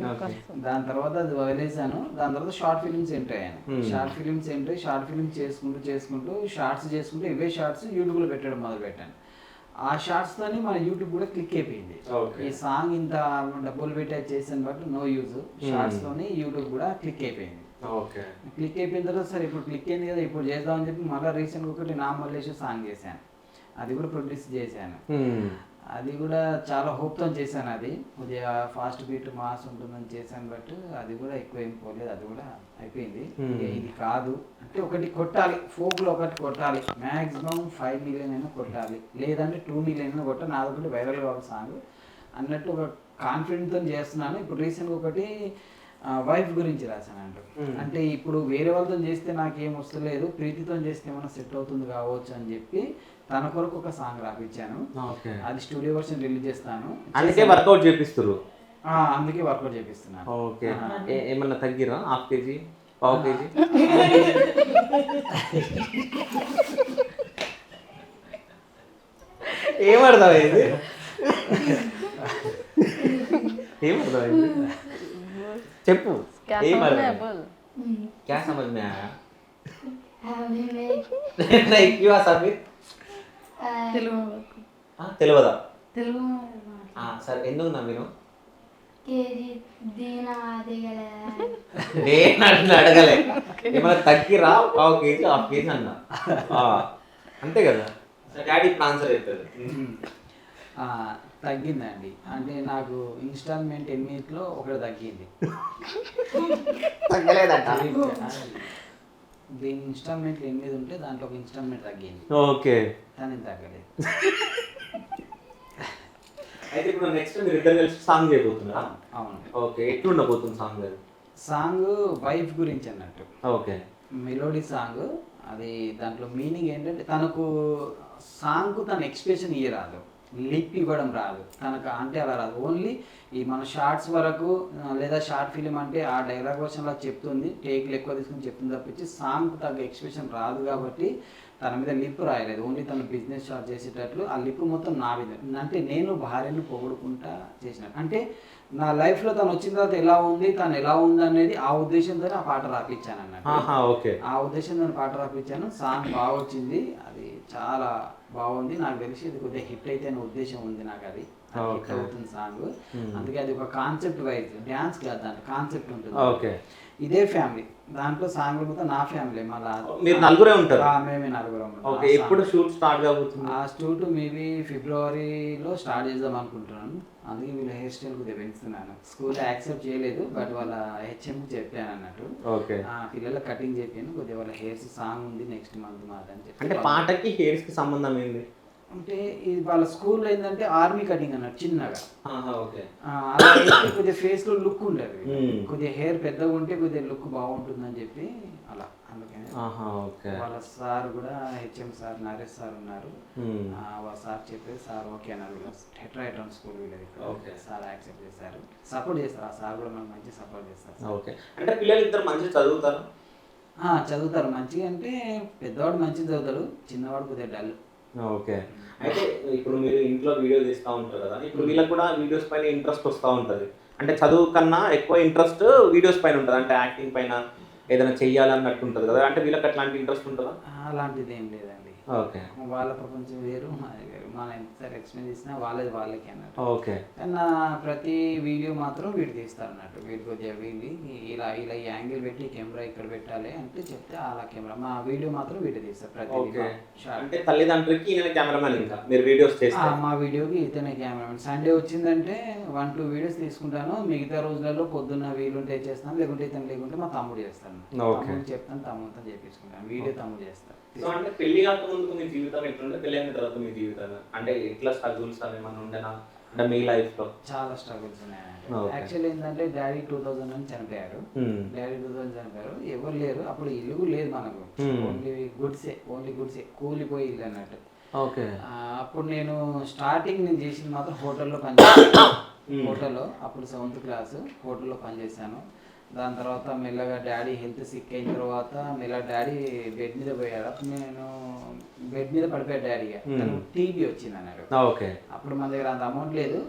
దాని తర్వాత అది వదిలేసాను. దాని తర్వాత షార్ట్ ఫిలిమ్స్ ఎంటర్ అయ్యాను. Short films enter short films చేసుకుంటూ షార్ట్స్ చేసుకుంటూ ఇవే షార్ట్స్ యూట్యూబ్లో పెట్టడం మొదలు పెట్టాను. ఆ షార్ట్స్ తోని మన యూట్యూబ్ కూడా క్లిక్ అయిపోయింది. ఈ సాంగ్ ఇంత డబ్బులు పెట్టి చేసాను బట్ నో యూజ్, షార్ట్స్ తోని యూట్యూబ్ కూడా క్లిక్ అయిపోయింది. క్లిక్ అయిపోయిన తర్వాత సరే ఇప్పుడు క్లిక్ అయింది కదా, ఇప్పుడు చేద్దామని చెప్పి మళ్ళీ రీసెంట్గా ఒకటి నా మల్లేశ్వర్ సాంగ్ చేశాను, అది కూడా ప్రొడ్యూస్ చేశాను. అది కూడా చాలా హోప్తో చేశాను. అది కొద్దిగా ఫాస్ట్ బీట్ మాస్ ఉంటుందని చేశాను బట్ అది కూడా ఎక్కువ ఏం పోలేదు, అది కూడా అయిపోయింది. ఇది కాదు అంటే ఒకటి కొట్టాలి, ఫోక్లో ఒకటి కొట్టాలి, మ్యాక్సిమం 5 million అయినా కొట్టాలి, లేదంటే 2 million అయినా కొట్టాలి, నాది ఒకటి వైరల్ కావాలి సాంగ్ అన్నట్టు ఒక కాన్ఫిడెంట్తో చేస్తున్నాను. ఇప్పుడు రీసెంట్గా ఒకటి వైఫ్ గురించి రాశాను అంటూ, అంటే ఇప్పుడు వేరే వాళ్ళతో చేస్తే నాకేం వస్తలేదు, ప్రీతితో చేస్తే ఏమైనా సెట్ అవుతుంది కావచ్చు అని చెప్పి తన కొరకు ఒక సాంగ్ రాపించాను. అది స్టూడియో వర్షన్ రిలీజ్ చేస్తాను. అందుకే వర్కౌట్ చేపిస్తారు. అందుకే వర్కౌట్ చేపిస్తున్నాను. ఓకే. ఏమన్నా తగ్గిరా? ½ kg, పావు kg? ఏమర్థమైంది? ఏమర్థమైంది చెప్పు. क्या समझ में आया? नहीं क्यों समीर? తెలుగుదా? సరే ఎందుకు నవ్విను? నేను అడగలే, ఏమైనా తగ్గిరా? ½ kg, ½ kg అన్నా అంతే కదా. డాడీ ఇప్పుడు ఆన్సర్ అవుతుంది. తగ్గిందండి, అంటే నాకు ఇన్స్టాల్మెంట్ 8లో ఒకటి తగ్గింది. తగ్గలేదట. దీని ఇన్స్టాల్మెంట్ 8 ఉంటే దాంట్లో ఒక ఇన్స్టాల్మెంట్ తగ్గింది. ఓకే. కానీ తగ్గలేదు. అయితే ఇప్పుడు నెక్స్ట్ మీరు ఇద్దరు కలిసి సాంగ్ చేయబోతున్నారా? అవును. ఓకే. ఎట్లుండబోతుంది సాంగ్? సాంగ్ వైఫ్ గురించి అన్నట్టు. ఓకే. Melody song. అది దాంట్లో మీనింగ్ ఏంటంటే తనకు సాంగ్కు తన ఎక్స్ప్రెషన్ ఇయ్యరాదు, లిప్ ఇవ్వడం రాదు తనకు, అంటే అలా రాదు. ఓన్లీ ఈ మన షార్ట్స్ వరకు లేదా షార్ట్ ఫిలిం అంటే ఆ డైలాగ్ వర్షన్లా చెప్తుంది, టేక్లు ఎక్కువ తీసుకుని చెప్తుంది తప్పించి సాంగ్కు తగ్గ ఎక్స్ప్రెషన్ రాదు. కాబట్టి తన మీద లిప్ రాయలేదు, ఓన్లీ తను బిజినెస్ స్టార్ట్ చేసేటట్లు ఆ లిప్ మొత్తం నా మీద. అంటే నేను భార్యను పొగుడుకుంటా చేసిన, అంటే నా లైఫ్లో తను వచ్చిన తర్వాత ఎలా ఉంది, తను ఎలా ఉంది అనేది ఆ ఉద్దేశంతో ఆ పాట రాపించాను అన్నట్టు. ఆ ఉద్దేశంతో పాట రాపించాను. సాంగ్ బాగా వచ్చింది, అది చాలా బాగుంది. నాకు తెలిసి ఇది కొద్దిగా హిట్ అయితే అనే ఉద్దేశం ఉంది నాకు, అది హిట్ అవుతుంది సాంగ్. అందుకే అది ఒక కాన్సెప్ట్ వైజ్, డ్యాన్స్ కాదు దాంట్లో కాన్సెప్ట్ ఉంటుంది. ఇదే ఫ్యామిలీ, దాంట్లో సాంగ్ మొత్తం నా ఫ్యామిలీ. మళ్ళీ మీరు నలుగురే ఉంటారు? మేమే నలుగురం. ఎప్పుడు షూట్ స్టార్ట్ కాబోతుంది? ఆ షూట్ మేబీ ఫిబ్రవరిలో స్టార్ట్ చేద్దాం అనుకుంటున్నాను. అందుకే వీళ్ళ హెయిర్ స్టైల్ కొద్దిగా పెంచుతున్నాను. స్కూల్ యాక్సెప్ట్ చేయలేదు బట్ వాళ్ళ హెచ్ఎం చెప్పాను అన్నట్టు, పిల్లల కటింగ్ చెప్పాను. కొద్దిగా వాళ్ళ హెయిర్స్ సాంగ్ ఉంది నెక్స్ట్ మంత్ మాదని చెప్పి. అంటే పాటకి హెయిర్స్ కి సంబంధం ఏంది అంటే ఇది వాళ్ళ స్కూల్లో ఏంటంటే ఆర్మీ కటింగ్ అన్నట్టు చిన్నగా, కొద్దిగా ఫేస్ లో లుక్ ఉండదు, కొద్దిగా హెయిర్ పెద్దగా ఉంటే కొద్దిగా లుక్ బాగుంటుందని చెప్పి అలా అందుకని ఓకే. వాళ్ళ సార్ కూడా హెచ్ఎం సార్ నరేష్ సార్ ఉన్నారు. వాళ్ళ సార్ చెప్పేది సార్ ఓకే అన్నారు. టెట్రాయిడ్రాన్ స్కూల్ వీళ్ళది సార్ యాక్సెప్ట్ చేశారు, సపోర్ట్ చేస్తారు. ఆ సార్ కూడా మనకు మంచి సపోర్ట్ చేస్తారు. ఓకే. అంటే పిల్లలు ఇద్దరు మంచిగా చదువుతారు? చదువుతారు మంచిగా. అంటే పెద్దవాడు మంచిగా చదువుతాడు, చిన్నవాడు కొద్దిగా డల్. ఓకే. అయితే ఇప్పుడు మీరు ఇంట్లో వీడియో తీస్తూ ఉంటారు కదా, ఇప్పుడు వీళ్ళకి కూడా వీడియోస్ పైన ఇంట్రెస్ట్ వస్తూ ఉంటుంది. అంటే చదువు కన్నా ఎక్కువ ఇంట్రెస్ట్ వీడియోస్ పైన ఉంటుంది, అంటే యాక్టింగ్ పైన ఏదైనా చెయ్యాలన్నట్టు ఉంటుంది కదా, అంటే వీళ్ళకి అట్లాంటి ఇంట్రెస్ట్ ఉంటుందా? అలాంటిది ఏం లేదండి. ఓకే. వాళ్ళ ప్రపంచం వేరు, మాది వేరు. మనం ఎంతసారి ఎక్స్ప్లెయిన్ చేసినా వాళ్ళది వాళ్ళకి అన్నట్టు. ఓకే. కానీ నా ప్రతి వీడియో మాత్రం వీడు తీస్తారు అన్నట్టు. వీడి కొద్దిగా వీడి ఇలా ఇలా ఈ యాంగిల్ పెట్టి కెమెరా ఇక్కడ పెట్టాలి అంటే చెప్తే అలా కెమెరా మా వీడియో మాత్రం వీడు తీస్తారు ప్రతి. అంటే తల్లిదండ్రులకి ఈయన కెమెరామెన్, ఇంకా మీరు వీడియోస్ చేస్తారు? మా వీడియోకి ఇతనే కెమెరామెన్. సండే వచ్చిందంటే 1-2 వీడియోస్ తీసుకుంటాను, మిగతా రోజులలో పొద్దున్న వీలుంటే చేస్తాను, లేకుంటే ఇతను లేకుంటే మా తమ్ముడు చేస్తాను. తమ్ముడు చెప్తాను, తమ్ముడితో చేపించుకుంటాను. వీడియో తమ్ముడు చేస్తాను. సో అంటే పెళ్లి కాకముందు మీ జీవితం ఎట్లుండే, పెళ్లి అయిన తర్వాత మీ జీవితం అంటే ఎట్లా స్ట్రగుల్స్ అవి ఏమన్నా ఉండేనా అంటే మీ లైఫ్ లో? చాలా స్ట్రగుల్స్ ఉన్నాయి. యాక్చువల్లీ ఏంటంటే డాడీ 2000 అని చనిపోయారు. డాడీ 2000 చనిపోయారు, ఎవరు లేరు అప్పుడు, ఇల్లు కూడా లేదు మనకు. ఓన్లీ గుడ్సే కూలిపోయి ఇల్లు అన్నట్టు. ఓకే. అప్పుడు నేను స్టార్టింగ్ నేను చేసింది మాత్రం హోటల్లో పనిచేసాను. హోటల్లో అప్పుడు 7th క్లాస్ హోటల్లో పనిచేశాను. దాని తర్వాత మెల్లగా డాడీ హెల్త్ సిక్ అయిన తర్వాత మెల్లగా డాడీ బెడ్ మీద పోయాడు. అప్పుడు నేను బెడ్ మీద పడిపోయాడు డాడీగా. టీబీ వచ్చింది అన్నాడు. అప్పుడు మన దగ్గర అంత అమౌంట్ లేదు.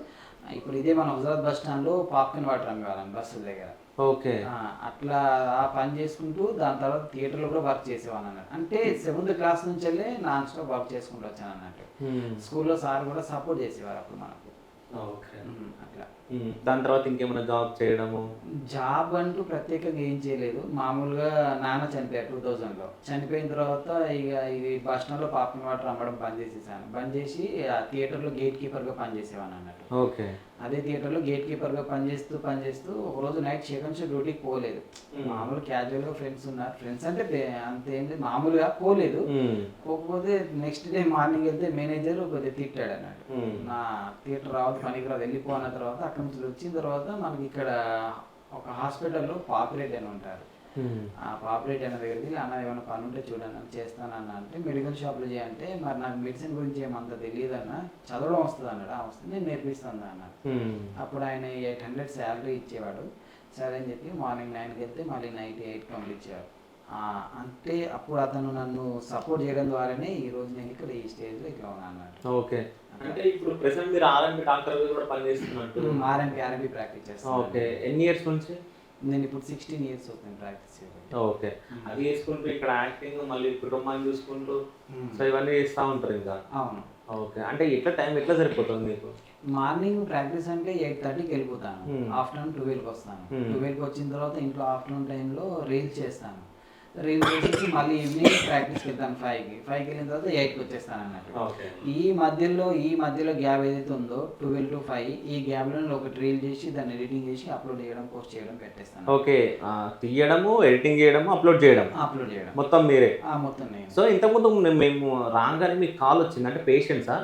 ఇప్పుడు ఇదే మన హుజరాబాద్ బస్ స్టాండ్లో పాప్కార్న్ వాటర్ అమ్మేవాళ్ళం బస్సుల దగ్గర. ఓకే. అట్లా ఆ పని చేసుకుంటూ దాని తర్వాత థియేటర్లో కూడా వర్క్ చేసేవాను అన్నట్టు. అంటే 7th క్లాస్ నుంచి వెళ్ళి నాన్ స్టాప్ వర్క్ చేసుకుంటూ వచ్చాను అన్నట్టు. స్కూల్లో సార్ కూడా సపోర్ట్ చేసేవారు అప్పుడు మనకు. అట్లా దాని తర్వాత ఇంకేమైనా జాబ్ చేయడము? జాబ్ అంటూ ప్రత్యేకంగా ఏం చేయలేదు. మామూలుగా నాన్న చనిపోయారు 2000లో. చనిపోయిన తర్వాత ఇక ఇది బస్ స్టాండ్లో పాప్కార్న్ వాటర్ అమ్మడం బంద్ చేసేసాను. బంద్ చేసి ఆ థియేటర్లో గేట్ కీపర్గా పనిచేసేవాను అన్నట్టు. ఓకే. అదే థియేటర్లో గేట్ కీపర్గా పనిచేస్తూ ఒకరోజు నైట్ సెకండ్ షో డ్యూటీకి పోలేదు. మామూలు క్యాజువల్గా ఫ్రెండ్స్ ఉన్నారు, ఫ్రెండ్స్ అంటే అంతేం లేదు, మామూలుగా పోలేదు. పోకపోతే నెక్స్ట్ డే మార్నింగ్ వెళ్తే మేనేజర్ కొద్దిగా తిట్టాడు అన్నట్టు. నా థియేటర్ రావద్దు, పనికి రాదు, వెళ్ళిపో అన్న తర్వాత అక్కడి నుంచి వచ్చిన తర్వాత మనకి ఇక్కడ ఒక హాస్పిటల్లో పాపరేట్ అని ఉంటారు. ఆ పాపరేట్ అన్న దగ్గరికి అన్న ఏమైనా పని ఉంటే చూడండి అని చేస్తానన్న. అంటే మెడికల్ షాప్లో చేయంటే మరి నాకు మెడిసిన్ గురించి ఏమంత తెలియదు అన్న, చదవడం వస్తుంది అన్నాడు. వస్తుంది నేను నేర్పిస్తాను అన్న. అప్పుడు ఆయన 800 శాలరీ ఇచ్చేవాడు. సరే అని చెప్పి మార్నింగ్ 9కి వెళ్తే మళ్ళీ నైట్ 8కి పంపించేవాడు. అంటే అప్పుడు అతను నన్ను సపోర్ట్ చేయడం ద్వారానే ఈ రోజు నేను ఇక్కడ ఈ స్టేజ్లో ఇట్లా ఉన్నాను అన్నట్టు. ఓకే. అంటే ఇప్పుడు ప్రెసెంట్ మీరు ఆర్ఎంపీ డాక్టర్ కూడా పనిచేస్తున్నట్టు? ఆర్ఎంపీ ప్రాక్టీస్ చేస్తాను. ఓకే. ఎన్ని ఇయర్స్ నుంచి? నేను ఇప్పుడు 16 years అవుతుంది ప్రాక్టీస్ చేయడం. ఓకే. అది చేసుకుంటూ ఇక్కడ యాక్టింగ్ మళ్ళీ కుటుంబాన్ని చూసుకుంటూ సో ఇవన్నీ చేస్తూ ఉంటారు ఇంకా? అవును. ఓకే. అంటే ఎట్లా సరిపోతుంది మీకు? మార్నింగ్ ప్రాక్టీస్ అంటే 8:30కి వెళ్ళిపోతాను, ఆఫ్టర్నూన్ 12కి వస్తాను. 12కి వచ్చిన తర్వాత ఇంట్లో ఆఫ్టర్నూన్ టైంలో రీల్స్ చేస్తాను. రీల్స్ చేసి మళ్ళీ ఈవినింగ్ ప్రాక్టీస్కి వెళ్తాను 5కి వెళ్ళిన తర్వాత 8కి వచ్చేస్తాను అన్నట్టు. ఈ మధ్యలో గ్యాప్ ఏదైతే ఉందో 12 to 5 ఈ గ్యాప్లో ఒకటి రీల్ చేసి దాన్ని ఎడిటింగ్ చేసి అప్లోడ్ చేయడం, పోస్ట్ చేయడం, పెట్టేస్తాను. ఓకే. తీయడము, ఎడిటింగ్ చేయడము, అప్లోడ్ చేయడం మొత్తం మీరే? మొత్తం నేను. సో ఇంతకుముందు మేము రాగానే మీకు కాల్ వచ్చింది అంటే పేషెంట్సా?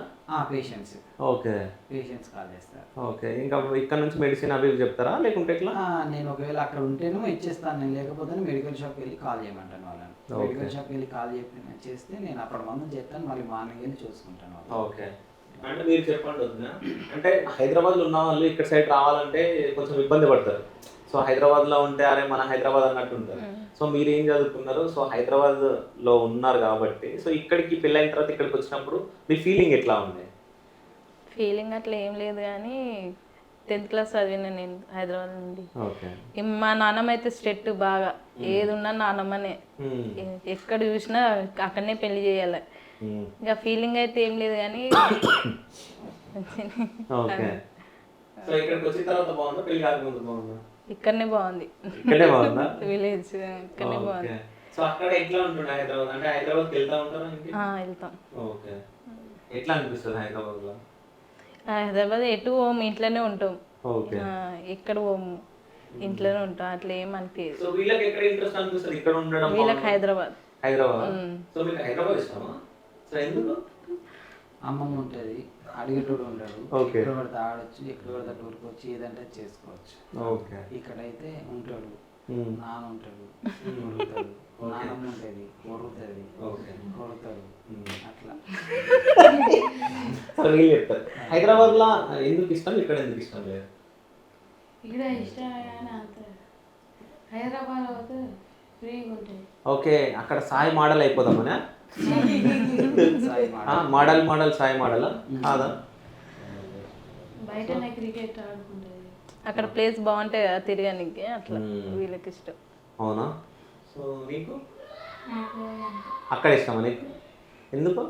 పేషెంట్స్. ఓకే. పేషెంట్స్ కాల్ చేస్తారు. ఓకే. ఇంకా ఇక్కడ నుంచి మెడిసిన్ అవి చెప్తారా లేకుంటే ఎట్లా? నేను ఒకవేళ అక్కడ ఉంటేనేమో ఇచ్చేస్తాను, నేను లేకపోతే మెడికల్ షాప్కి వెళ్ళి కాల్ చేయమంటాను వాళ్ళని. మెడికల్ షాప్కి వెళ్ళి కాల్ చేస్తే నేను అక్కడ మందం చెప్తాను, మళ్ళీ మార్నింగ్ వెళ్ళి చూసుకుంటాను. ఓకే. అంటే మీరు చెప్పండి వద్దునా, అంటే హైదరాబాద్లో ఉన్న వాళ్ళు ఇక్కడ సైడ్ రావాలంటే కొంచెం ఇబ్బంది పడతారు. సో హైదరాబాద్లో ఉంటే అరే మన హైదరాబాద్ అన్నట్టు ఉంటారు. సో మీరు ఏం చదువుకున్నారు? సో హైదరాబాద్లో ఉన్నారు కాబట్టి సో ఇక్కడికి పెళ్ళైన తర్వాత ఇక్కడికి వచ్చినప్పుడు మీ ఫీలింగ్ ఎట్లా ఉంది? ఫీలింగ్ అట్లా ఏం లేదు, కానీ 10th క్లాస్ చదివినా నేను హైదరాబాద్ నుండి. ఓకే. మా నాన్నమ్మ అయితే స్ట్రిక్ట్ బాగా, ఏది ఉన్నా నాన్నమ్మనే, ఎక్కడ చూసినా అక్కడనే పెళ్లి చేయాలి. ఇంకా ఫీలింగ్ అయితే ఏం లేదు కానీ ఓకే. సో ఇక్కడికి వచ్చిన తర్వాత బాగుందా పెళ్లి కాకముందు బాగుందా? ఇక్కడనే బాగుంది. ఇక్కడే బాగుందా? విలేజ్ ఇక్కడనే బాగుంది. సో అక్కడ ఎట్లా ఉంటుండే హైదరాబాద్? అంటే హైదరాబాద్కి వెళ్తా ఉంటారా? వెళ్తాం. ఓకే. ఎట్లా అనిపిస్తుంది హైదరాబాద్లో? హైదరాబాద్ ఎటు హోమ్ ఇంట్లోనే ఉంటాం. ఓకే. ఎక్కడ హోమ్ ఇంట్లోనే ఉంటాం, అట్లా ఏం అనిపించదు. సో వీళ్ళకి ఎక్కడ ఇంట్రెస్ట్ అనిపిస్తుంది ఇక్కడ ఉండడం? వీళ్ళకి హైదరాబాద్. సో మీకు హైదరాబాద్ ఇష్టమా? సో ఎందుకు? అమ్మమ్మ ఉంటుంది, అడిగేటోడు ఉంటాడు, ఎక్కడ పడితే ఆడొచ్చు, ఎక్కడ పడితే టూర్కి వచ్చి ఏదంటే చేసుకోవచ్చు. ఓకే. ఇక్కడైతే ఉంటాడు, నాన్న ఉంటాడు, ఉంటాడు, నానమ్మ ఉంటుంది, కొరుతుంది, ఓకే. కొడతారు అట్లా. సరే వీళ్ళు చెప్తారు. హైదరాబాద్లో ఎందుకు ఇష్టం, ఇక్కడ ఎందుకు ఇష్టం లేదు? ఇక్కడ ఇష్టమే కానీ అంత హైదరాబాద్ పోతే ఫ్రీగా ఉంటుంది. ఓకే, అక్కడ సాయి మోడల్ అయిపోదామనే. సాయి మోడల్ సాయి మోడల్ కాదా? బయటనే క్రికెట్ ఆడుకుంటుంది. అక్కడ ప్లేస్ బాగుంటాయి కదా తిరగడానికి, అట్లా వీళ్ళకి ఇష్టం. అవునా? సో నీకు నాకు అక్కడ ఇష్టమా నీకు? ఎందుకు?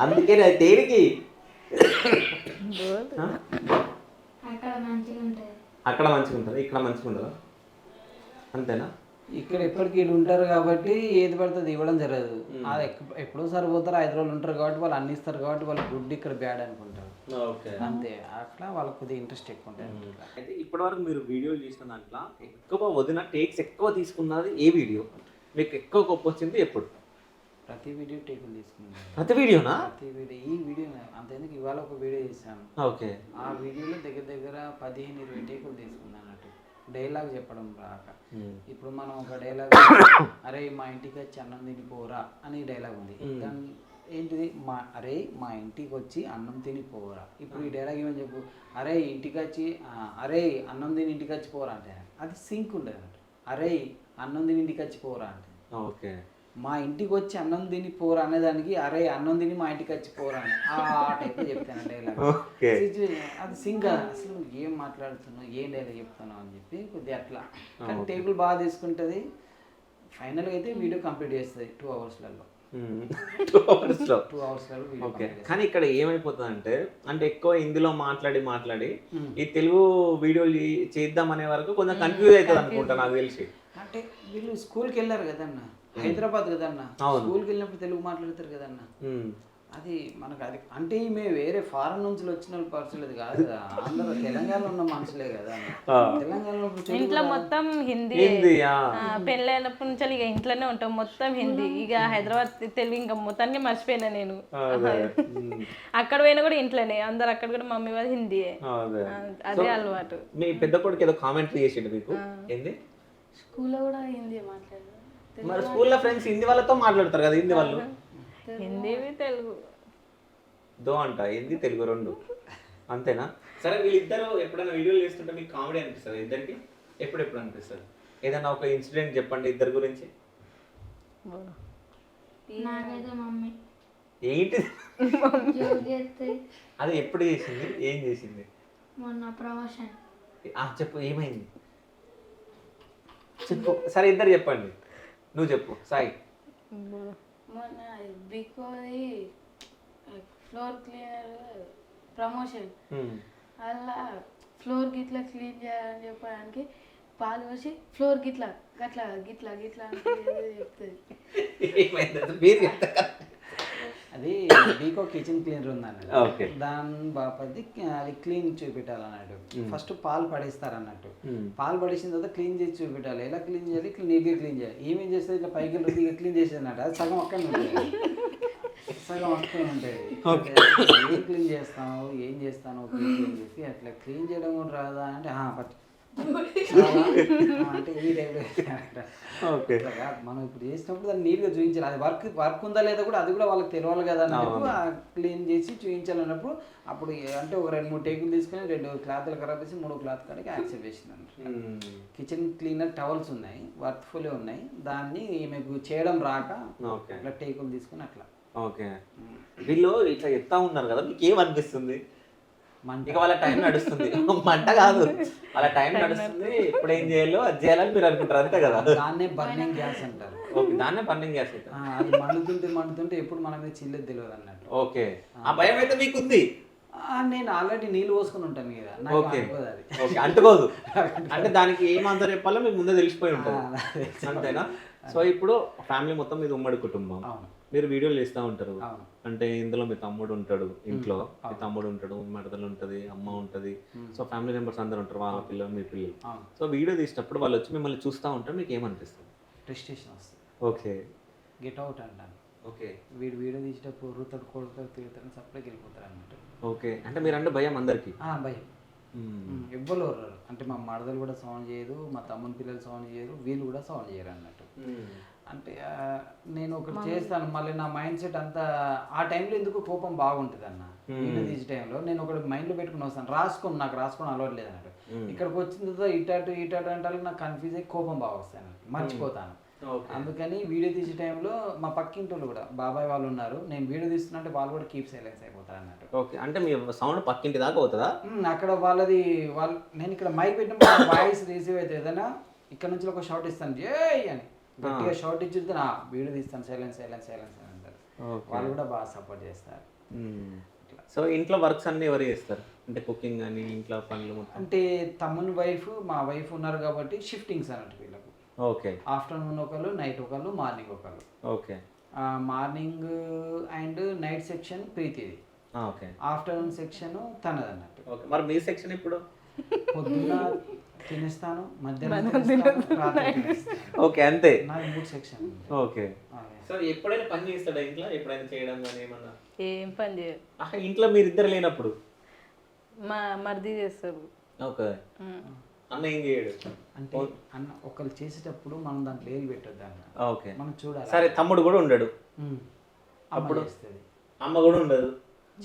అందుకే దేనికి అక్కడ మంచిగా ఉంటుంది. అక్కడ మంచిగా ఉంటుంది, ఇక్కడ మంచిగా ఉండదా? అంతేనా? ఇక్కడ ఎప్పటికీ వీళ్ళు ఉంటారు కాబట్టి ఏది పడుతుంది ఇవ్వడం జరగదు. అది ఎప్పుడో సరిపోతారు, 5 రోజులు ఉంటారు కాబట్టి వాళ్ళు అన్ని ఇస్తారు కాబట్టి వాళ్ళు గుడ్ ఇక్కడ బ్యాడ్ అనుకుంటారు. ఓకే. అంతే, అట్లా వాళ్ళకి కొద్దిగా ఇంట్రెస్ట్ ఎక్కువ ఉంటుంది. అయితే ఇప్పటివరకు మీరు వీడియోలు చేసిన దాంట్లో ఎక్కువ వదిన టేక్స్ ఎక్కువ తీసుకున్నది ఏ వీడియో? మీకు ఎక్కువ గొప్ప వచ్చింది ఎప్పుడు? ప్రతి వీడియో టేకులు తీసుకున్నాను. ప్రతి వీడియోనా? ప్రతి వీడియో, ఈ వీడియో అంతేందుకు ఇవాళ ఒక వీడియో చేశాను. ఓకే. ఆ వీడియోలో దగ్గర 15-20 టేకులు తీసుకున్నాను అన్నట్టు. డైలాగ్ చెప్పడం రాక. ఇప్పుడు మనం ఒక డైలాగ్ అరే మా ఇంటికి వచ్చి అన్నం తిని పోరా అని డైలాగ్ ఉంది. దాని ఏంటిది అరే మా ఇంటికి వచ్చి అన్నం తిని పోరా. ఇప్పుడు ఈ డైలాగ్ ఏమని చెప్పు, అరే ఇంటికి వచ్చి అరే అన్నం తిని ఇంటికి వచ్చి పోరా అంటే అది సింక్ ఉండదు అన్నట్టు. అరే అన్నం తిని ఇంటికి వచ్చి పోరా అంటే ఓకే. మా ఇంటికి వచ్చి అన్నం తిని పోరా అనేదానికి అరే అన్నం తిని మా ఇంటికి వచ్చి పోరా అని ఆ టైప్ చెప్తాను డైలాగ్. అది సింక్ అసలు ఏం మాట్లాడుతున్నావు, ఏం డైలాగ్ చెప్తున్నావు అని చెప్పి కొద్దిగా అట్లా. కానీ టేబుల్ బాగా తీసుకుంటుంది. ఫైనల్గా అయితే వీడియో కంప్లీట్ చేస్తుంది 2 అవర్స్లలో. 2 అవర్స్లో. 2 అవర్స్లలో వీడియో. ఓకే. కానీ ఇక్కడ ఏమైపోతుంది అంటే ఎక్కువ హిందీలో మాట్లాడి ఈ తెలుగు వీడియోలు చేద్దాం అనే వరకు కొంచెం కన్ఫ్యూజ్ అవుతుంది అనుకుంటా నాకు తెలిసి. అంటే వీళ్ళు స్కూల్కి వెళ్ళారు కదన్న, హైదరాబాద్ కదన్న, స్కూల్కి వెళ్ళినప్పుడు తెలుగు మాట్లాడతారు కదన్న. అది మనకు అది అంటే మేము వేరే ఫారెన్ నుంచి వచ్చిన పర్సలేదు కాదు కదా, అందరూ తెలంగాణలో ఉన్న మనుషులే కదా. తెలంగాణలో ఇంట్లో మొత్తం హిందీ, పెళ్ళైనప్పటి నుంచి ఇక ఇంట్లోనే ఉంటాం మొత్తం హిందీ. ఇక హైదరాబాద్ తెలుగు ఇంకా మొత్తాన్ని మర్చిపోయినా నేను. అక్కడ పోయినా కూడా ఇంట్లోనే అందరు, అక్కడ కూడా మమ్మీ వాళ్ళు హిందీయే, అదే అలవాటు. మీ పెద్ద కొడుకు ఏదో కామెంట్ చేసిండు మీకు, ఏంది? స్కూల్లో కూడా హిందీ మాట్లాడారు. మరి స్కూల్లో ఫ్రెండ్స్ హిందీ వాళ్ళతో మాట్లాడతారు కదా, హిందీ వాళ్ళు. హిందీ తెలుగు దో అంట, హిందీ తెలుగు రెండు అంతేనా? సరే వీళ్ళిద్దరు ఎప్పుడైనా వీడియోలు చేస్తుంటే మీకు కామెడీ అనిపిస్తుంది ఇద్దరికి? ఎప్పుడెప్పుడు అనిపిస్తుంది? ఏదైనా ఒక ఇన్సిడెంట్ చెప్పండి ఇద్దరి గురించి. నాకైతే మమ్మీ ఏంటి జోక్ చేస్తే అది ఎప్పుడు చేసింది, ఏం చేసింది? మొన్న ప్రమోషన్. చెప్పు ఏమైంది చెప్పు. సరే ఇద్దరు చెప్పండి, నువ్వు చెప్పు సాయి. మొన్న బికోది ఫ్లోర్ క్లీనర్ ప్రమోషన్, అలా ఫ్లోర్ గిట్లా క్లీన్ చేయాలని చెప్పడానికి పాలు పోసి ఫ్లోర్ గిట్లా గట్లా గిట్లా గిట్లా అంటే చెప్తుంది. అది బీకో కిచెన్ క్లీనర్ ఉందన్నాడు. దాని బాపది అది క్లీన్ చూపెట్టాలన్నాడు. ఫస్ట్ పాలు పడేస్తారు అన్నట్టు. పాలు పడేసిన తర్వాత క్లీన్ చేసి చూపెట్టాలి. ఎలా క్లీన్ చేయాలి, ఇట్లా నీట్గా క్లీన్ చేయాలి. ఏమేం చేస్తుంది, ఇట్లా పైకి వెళ్ళి ఇక క్లీన్ చేసేది అన్నట్టు. అది సగం అక్కడ ఉంటుంది, సగం అక్కడ ఉంటుంది. ఏం క్లీన్ చేస్తావు, ఏం చేస్తాను క్లీన్ చేసి అట్లా క్లీన్ చేయడం కూడా రాదా అంటే పట్టు అంటే ఈ టైంలో మనం ఇప్పుడు చేసినప్పుడు దాన్ని నీట్గా చూపించాలి. అది వర్క్ ఉందా లేదా కూడా అది కూడా వాళ్ళకి తెలియాలి కదా అన్నప్పుడు క్లీన్ చేసి చూపించాలన్నప్పుడు అప్పుడు అంటే ఒక 2-3 టేకులు తీసుకొని 2 క్లాత్లు ఖరాబ్ చేసి 3 క్లాత్ కాడికి యాక్సెప్ట్ చేసింది. కిచెన్ క్లీనర్ టవల్స్ ఉన్నాయి, వర్త్ఫుల్ ఉన్నాయి. దాన్ని మీకు చేయడం రాక అట్లా టేకులు తీసుకొని అట్లా. ఓకే. వీళ్ళు ఇట్లా చెప్తా ఉన్నారు కదా, మీకు ఏమనిపిస్తుంది? ఇక వాళ్ళ టైం నడుస్తుంది, మంట కాదు, వాళ్ళ టైం నడుస్తుంది, ఎప్పుడు ఏం చేయాలో అది చేయాలని మీరు అనుకుంటారు అంతే కదా? దాన్నే బర్నింగ్ గ్యాస్ అంటారు. ఓకే, దాన్నే బర్నింగ్ గ్యాస్ అయితే అది మండుతుంటే ఎప్పుడు మన మీద చిల్లేది తెలియదు అన్నట్టు. ఓకే, ఆ భయం అయితే మీకుంది. నేను ఆల్రెడీ నీళ్ళు పోసుకుని ఉంటాను కదా, నాకు అనుకోదు అది. ఓకే, అంటుకోదు అంటే దానికి ఏం ఆన్సర్ చెప్పాలో మీకు ముందే తెలిసిపోయి ఉంటుంది అంతేనా? సో ఇప్పుడు ఫ్యామిలీ మొత్తం మీద ఉమ్మడి కుటుంబం, మీరు వీడియోలు చేస్తూ ఉంటారు. అంటే ఇందులో మీ తమ్ముడు ఉంటాడు, ఇంట్లో మీ తమ్ముడు ఉంటాడు, మడతలు ఉంటుంది, అమ్మ ఉంటుంది. సో ఫ్యామిలీ మెంబర్స్ అందరు ఉంటారు, వాళ్ళ పిల్లలు మీ పిల్లలు. సో వీడియో తీసినప్పుడు వాళ్ళు వచ్చి మిమ్మల్ని చూస్తూ ఉంటారు, మీకు ఏమనిపిస్తుంది? ఫ్రస్ట్రేషన్ వస్తుంది. ఓకే, గెట్ అవుట్ అంటాను. ఓకే, వీడియో తీసేటప్పుడు కొడతాడు తిరుగుతాడు సపరేట్కి వెళ్ళిపోతారు అన్నట్టు. ఓకే, అంటే మీరంటే భయం అందరికి? భయం. ఎవ్వరు వర్రరు. అంటే మా మరదలు కూడా సౌండ్ చేయదు, మా తమ్ముని పిల్లలు సౌండ్ చేయరు, వీళ్ళు కూడా సౌండ్ చేయరు అన్నట్టు. అంటే నేను ఒకటి చేస్తాను, మళ్ళీ నా మైండ్ సెట్ అంతా ఆ టైంలో ఎందుకు కోపం బాగుంటుంది అన్న. వీడియో తీసే టైంలో నేను ఒకటి మైండ్లో పెట్టుకుని వస్తాను, నాకు రాసుకొని అలవాట్లేదు అన్నట్టు. ఇక్కడికి వచ్చిన తర్వాత ఇటాటు అంటే నాకు కన్ఫ్యూజ్ అయ్యి కోపం బాగా వస్తాను, మర్చిపోతాను. అందుకని వీడియో తీసే టైంలో మా పక్కింటి వాళ్ళు కూడా బాబాయ్ వాళ్ళు ఉన్నారు, నేను వీడియో తీస్తున్నట్టే వాళ్ళు కూడా కీప్ సైలెన్స్ అయిపోతారు అన్నట్టు. ఓకే, అంటే మీ సౌండ్ పక్కింటి దాకా అవుతుందా? అక్కడ నేను ఇక్కడ మైక్ పెట్టినప్పుడు వాయిస్ రిసీవ్ అయితే ఏదైనా ఇక్కడ నుంచి ఒక షార్ట్ ఇస్తాను, జై అని గట్టిగా షార్ట్ ఇచ్చి వీడియో తీస్తాను, సైలెన్స్ అని అంటారు. వాళ్ళు కూడా బాగా సపోర్ట్ చేస్తారు. సో ఇంట్లో వర్క్స్ అన్ని ఎవరు చేస్తారు? అంటే కుకింగ్ అని ఇంట్లో పనులు మొత్తం? అంటే తమ్ముని వైఫ్ మా వైఫ్ ఉన్నారు కాబట్టి షిఫ్టింగ్స్ అన్నట్టు వీళ్ళకు. ఓకే, ఆఫ్టర్నూన్ ఒకళ్ళు, నైట్ ఒకళ్ళు, మార్నింగ్ ఒకళ్ళు. Okay, morning and night section ప్రీతిది, ఓకే, ఆఫ్టర్నూన్ సెక్షన్ తనది అన్నట్టు. ఓకే. మరి మీ సెక్షన్ ఇప్పుడు? పొద్దున్న తినేస్తాను, మధ్యాహ్నం తినేస్తాను, రాత్రి తినేస్తాను. ఓకే, అంతే. నాది 3 సెక్షన్. ఓకే. సో ఎప్పుడైనా పని చేస్తాడా ఇంట్లో? ఎప్పుడైనా చేయడం కానీ ఏమన్నా? ఏం పని చేయదు. ఇంట్లో మీరిద్దరు లేనప్పుడు మా మరిది చేస్తారు. ఓకే, అన్న ఏం చేయడు అంటే అన్న ఒకళ్ళు చేసేటప్పుడు మనం దాంట్లో ఏది పెట్టొద్దు అన్న. ఓకే, మనం చూడాలి. సరే, తమ్ముడు కూడా ఉండడు అప్పుడు వస్తుంది, అమ్మ కూడా ఉండదు,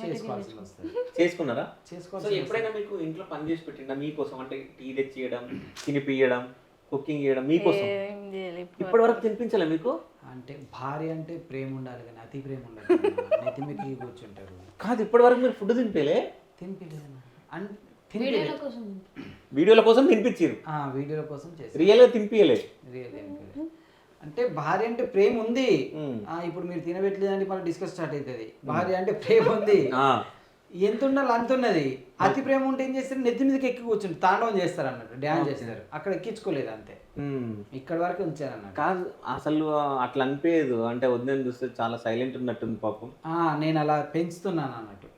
చేసుకోవాల్సి వస్తుంది. చేసుకున్నారా? సో చేసుకోవాల్సి ఎప్పుడైనా మీకు ఇంట్లో పని చేసి పెట్టిండా మీకోసం? అంటే టీ తెచ్చియడం, తినిపియడం, కుకింగ్ చేయడం మీకోసం? ఏం చేయలేదు ఇప్పటి వరకు తినిపించలే మీకు? అంటే భార్య అంటే ప్రేమ ఉండాలి కానీ అతి ప్రేమ ఉండాలి. నెత్తిమికి కూర్చుంటారు. కాదు, ఇప్పటి వరకు మీరు ఫుడ్ తినిపేలే? తినిపించలేదన్న. వీడియోల కోసం తినిపించారు, వీడియోల కోసం చేసి రియల్ గా తినిపియలే. అంటే భార్య అంటే ప్రేమ ఉంది. ఇప్పుడు మీరు తినబెట్టలేదంటే మళ్ళీ డిస్కస్ స్టార్ట్ అవుతుంది. భార్య అంటే ప్రేమ ఉంది, ఎంత ఉండాలి అంత ఉన్నది. అతి ప్రేమ ఉంటే ఏం చేస్తారు, నెత్తి మీదకి ఎక్కి కూర్చుంటారు, తాండవం చేస్తారు అన్నట్టు, డ్యాన్స్ చేస్తారు. అక్కడ ఎక్కించుకోలేదు అంతే, ఇక్కడ వరకు ఉంచారు అన్నట్టు. కాదు, అసలు అట్లా అనిపించదు. అంటే వద్దని చూస్తే చాలా సైలెంట్ ఉన్నట్టుంది పాపం. నేను అలా పెంచుతున్నాను అన్నట్టు,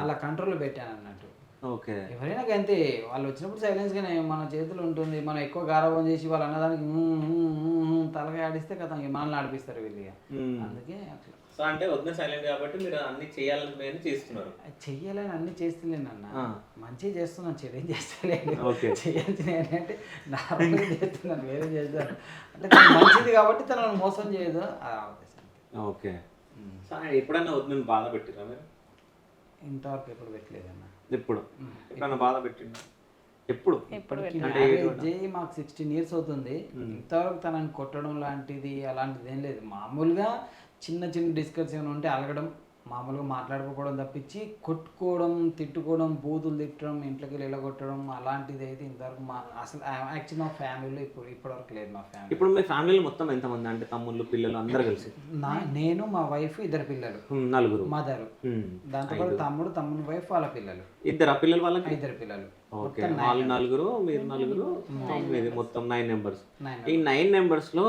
అలా కంట్రోల్లో పెట్టాను అన్నట్టు. ఓకే, ఎవరైనా అంతే, వాళ్ళు వచ్చినప్పుడు సైలెన్స్ గానే మన చేతులు ఉంటుంది. మనం ఎక్కువ గారాబం చేసి వాళ్ళు అన్నదానికి తలగా ఆడిస్తే కదా మనల్ని ఆడిపిస్తారు వీళ్ళు. అందుకే అట్లా. సో అంటే వద్ద సైలెంట్ కాబట్టి మీరు అన్ని చేయాలని చేస్తున్నారు? చెయ్యాలని అన్ని చేస్తలేను అన్న, మంచిగా చేస్తున్నాను, చెడేం చేస్తలేదు. ఓకే, చేయాల్సిన అంటే నార్మల్గా చేస్తున్నాను, వేరే చేస్తాను. అంటే మంచిది కాబట్టి తనను మోసం చేయదు. ఓకే. ఎప్పుడైనా వద్దని బాధ పెట్టిరా మీరు? ఇంతవరకు ఎప్పుడు పెట్టలేదన్న. ఎప్పుడు ఎప్పుడన్నా బాధ పెట్టిందా? ఎప్పుడు? మాకు 16 years అవుతుంది. ఇంతవరకు తనని కొట్టడం లాంటిది అలాంటిది ఏం లేదు. మామూలుగా చిన్న డిస్కషన్ ఉంటే అలగడం, మామూలుగా మాట్లాడుకోవడం తప్పించి కొట్టుకోవడం, తిట్టుకోవడం, బూతులు తిట్టడం, ఇంట్లోకి వెళ్ళగొట్టడం అలాంటిది అయితే ఇంతవరకు అసలు యాక్చువల్లీ మా ఫ్యామిలీలో ఇప్పటివరకు లేదు. మా ఫ్యామిలీ ఇప్పుడు మీ ఫ్యామిలీలో మొత్తం ఎంతమంది? అంటే తమ్ముళ్ళు, పిల్లలు అందరు కలిసి? నేను, మా వైఫ్, 2 పిల్లలు, 4 మదర్, దాంతోపాటు తమ్ముని వైఫ్, వాళ్ళ పిల్లలు, 2 పిల్లలు, వాళ్ళకి 2 పిల్లలు. ఓకే, వాళ్ళు 4, మీరు 4, 9, మొత్తం 9 members. ఈ 9 members లో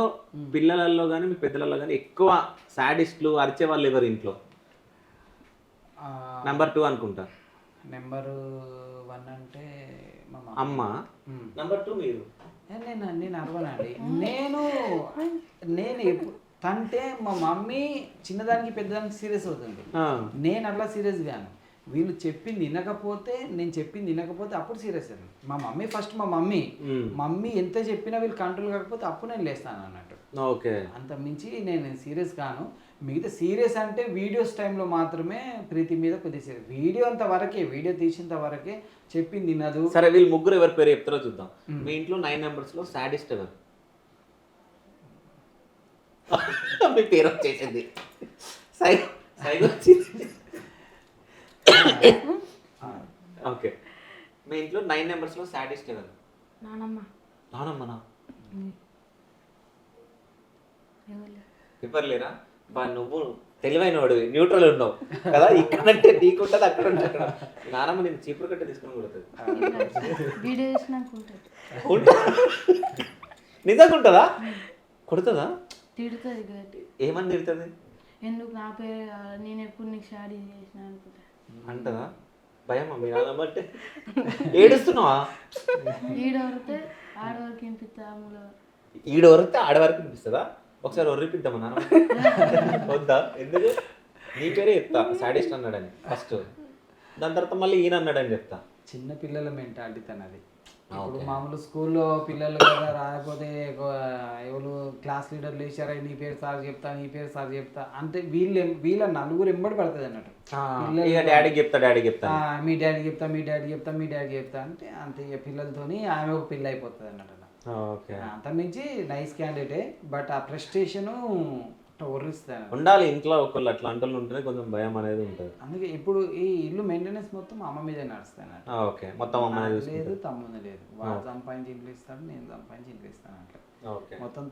పిల్లలలో కానీ మీ పెద్దలలో కానీ ఎక్కువ సాడిస్టులు, అరిచే వాళ్ళు ఎవరు ఇంట్లో? నెంబర్ 2 అనుకుంటా. నెంబర్ 1 అంటే అమ్మ, నెంబర్ 2 మీరు. నేను అరవనండి. నేను తంటే మా మమ్మీ చిన్నదానికి పెద్దదానికి సీరియస్ అవుతుంది. నేను అట్లా సీరియస్ గాను. వీళ్ళు చెప్పింది వినకపోతే, నేను చెప్పింది వినకపోతే అప్పుడు సీరియస్ అయ్యాను. మా మమ్మీ ఫస్ట్, మమ్మీ ఎంత చెప్పినా వీళ్ళు కంట్రోల్ కాకపోతే అప్పుడు నేను లేస్తాను అన్నట్టు. ఓకే, అంత మించి నేను సీరియస్ కాను. మిగతా సీరియస్ అంటే వీడియోస్ టైంలో మాత్రమే ప్రీతి మీద కొద్దిగా సీరియస్. వీడియో అంత వరకే, వీడియో తీసినంత వరకే, చెప్పింది వినదు. సరే, వీళ్ళు ముగ్గురు ఎవరి పేరు చెప్తారో చూద్దాం. మీ ఇంట్లో 9 members లో సాడిస్ట్ ఎవరు? మీ పేరు వచ్చేసింది, ఓకే. మీ ఇంట్లో 9 members లో సాడిస్ట్ ఎవరు? నానమ్మనా? ఎవరు లేరా? నువ్వు తెలివైన వాడివి, న్యూట్రల్ ఉన్నావు కదా. ఇక్కడంటే నీకుంటది, అక్కడ ఉంటుంది. నానమ్మ నేను చీపురు కట్ట తీసుకుని కొడుతుంది. నిజంగా ఉంటుందా? కొడుతుందా? ఏమని తిడుతుంది? ఎందుకు నా పేరు, నేను ఎప్పుడు నీకు షాడీ చేసిన అనుకుంటా అంటదా? భయం మీ నానమ్మ అంటే? ఏడుస్తున్నావా? ఈడవరితే ఆడవరకు వినిపిస్తా, ఈడవరితే ఆడవరకు వినిపిస్తుందా? ఒకసారి ఒర్రిపిద్దామా నాన్న? వద్దా? ఎందుకు? నీ పేరే చెప్తా సాడిస్ట్ అన్నాడని ఫస్ట్, దాని తర్వాత మళ్ళీ ఈయన అన్నాడని చెప్తా. చిన్న పిల్లల మెంటాలిటీ తనది. ఇప్పుడు మామూలు స్కూల్లో పిల్లలు కదా రాకపోతే ఎవరు క్లాస్ లీడర్ లేచారా నీ పేరు సార్ చెప్తా నీ పేరు సార్ చెప్తా అంటే వీళ్ళ నలుగురు ఎంబడి పడుతుంది అన్నట్టు. డాడీ చెప్తా మీ డాడీ చెప్తా మీ డాడీ చెప్తా మీ డాడీ చెప్తా అంటే అంతే ఇక పిల్లలతోని ఆమె ఒక పిల్ల అయిపోతుంది అన్నట్టు. అంతమించి నైస్ క్యాండిడేటే, బట్ ఆ ప్రెస్టేషను వర్రిస్తాను. ఉండాలి ఇంట్లో ఒకళ్ళు అట్లా అంటలు ఉంటేనే కొంచెం భయం అనేది ఉంటుంది. అందుకే ఇప్పుడు ఈ ఇల్లు మెయింటెనెన్స్ మొత్తం అమ్మ మీదే నడుస్తాను. ఓకే, మొత్తం అమ్మ లేదు తమ్ముంది లేదు, వాడు సంపాదించి ఇంట్లో ఇస్తాడు, నేను సంపాదించి ఇంట్లో ఇస్తాను అట్లా. మొత్తం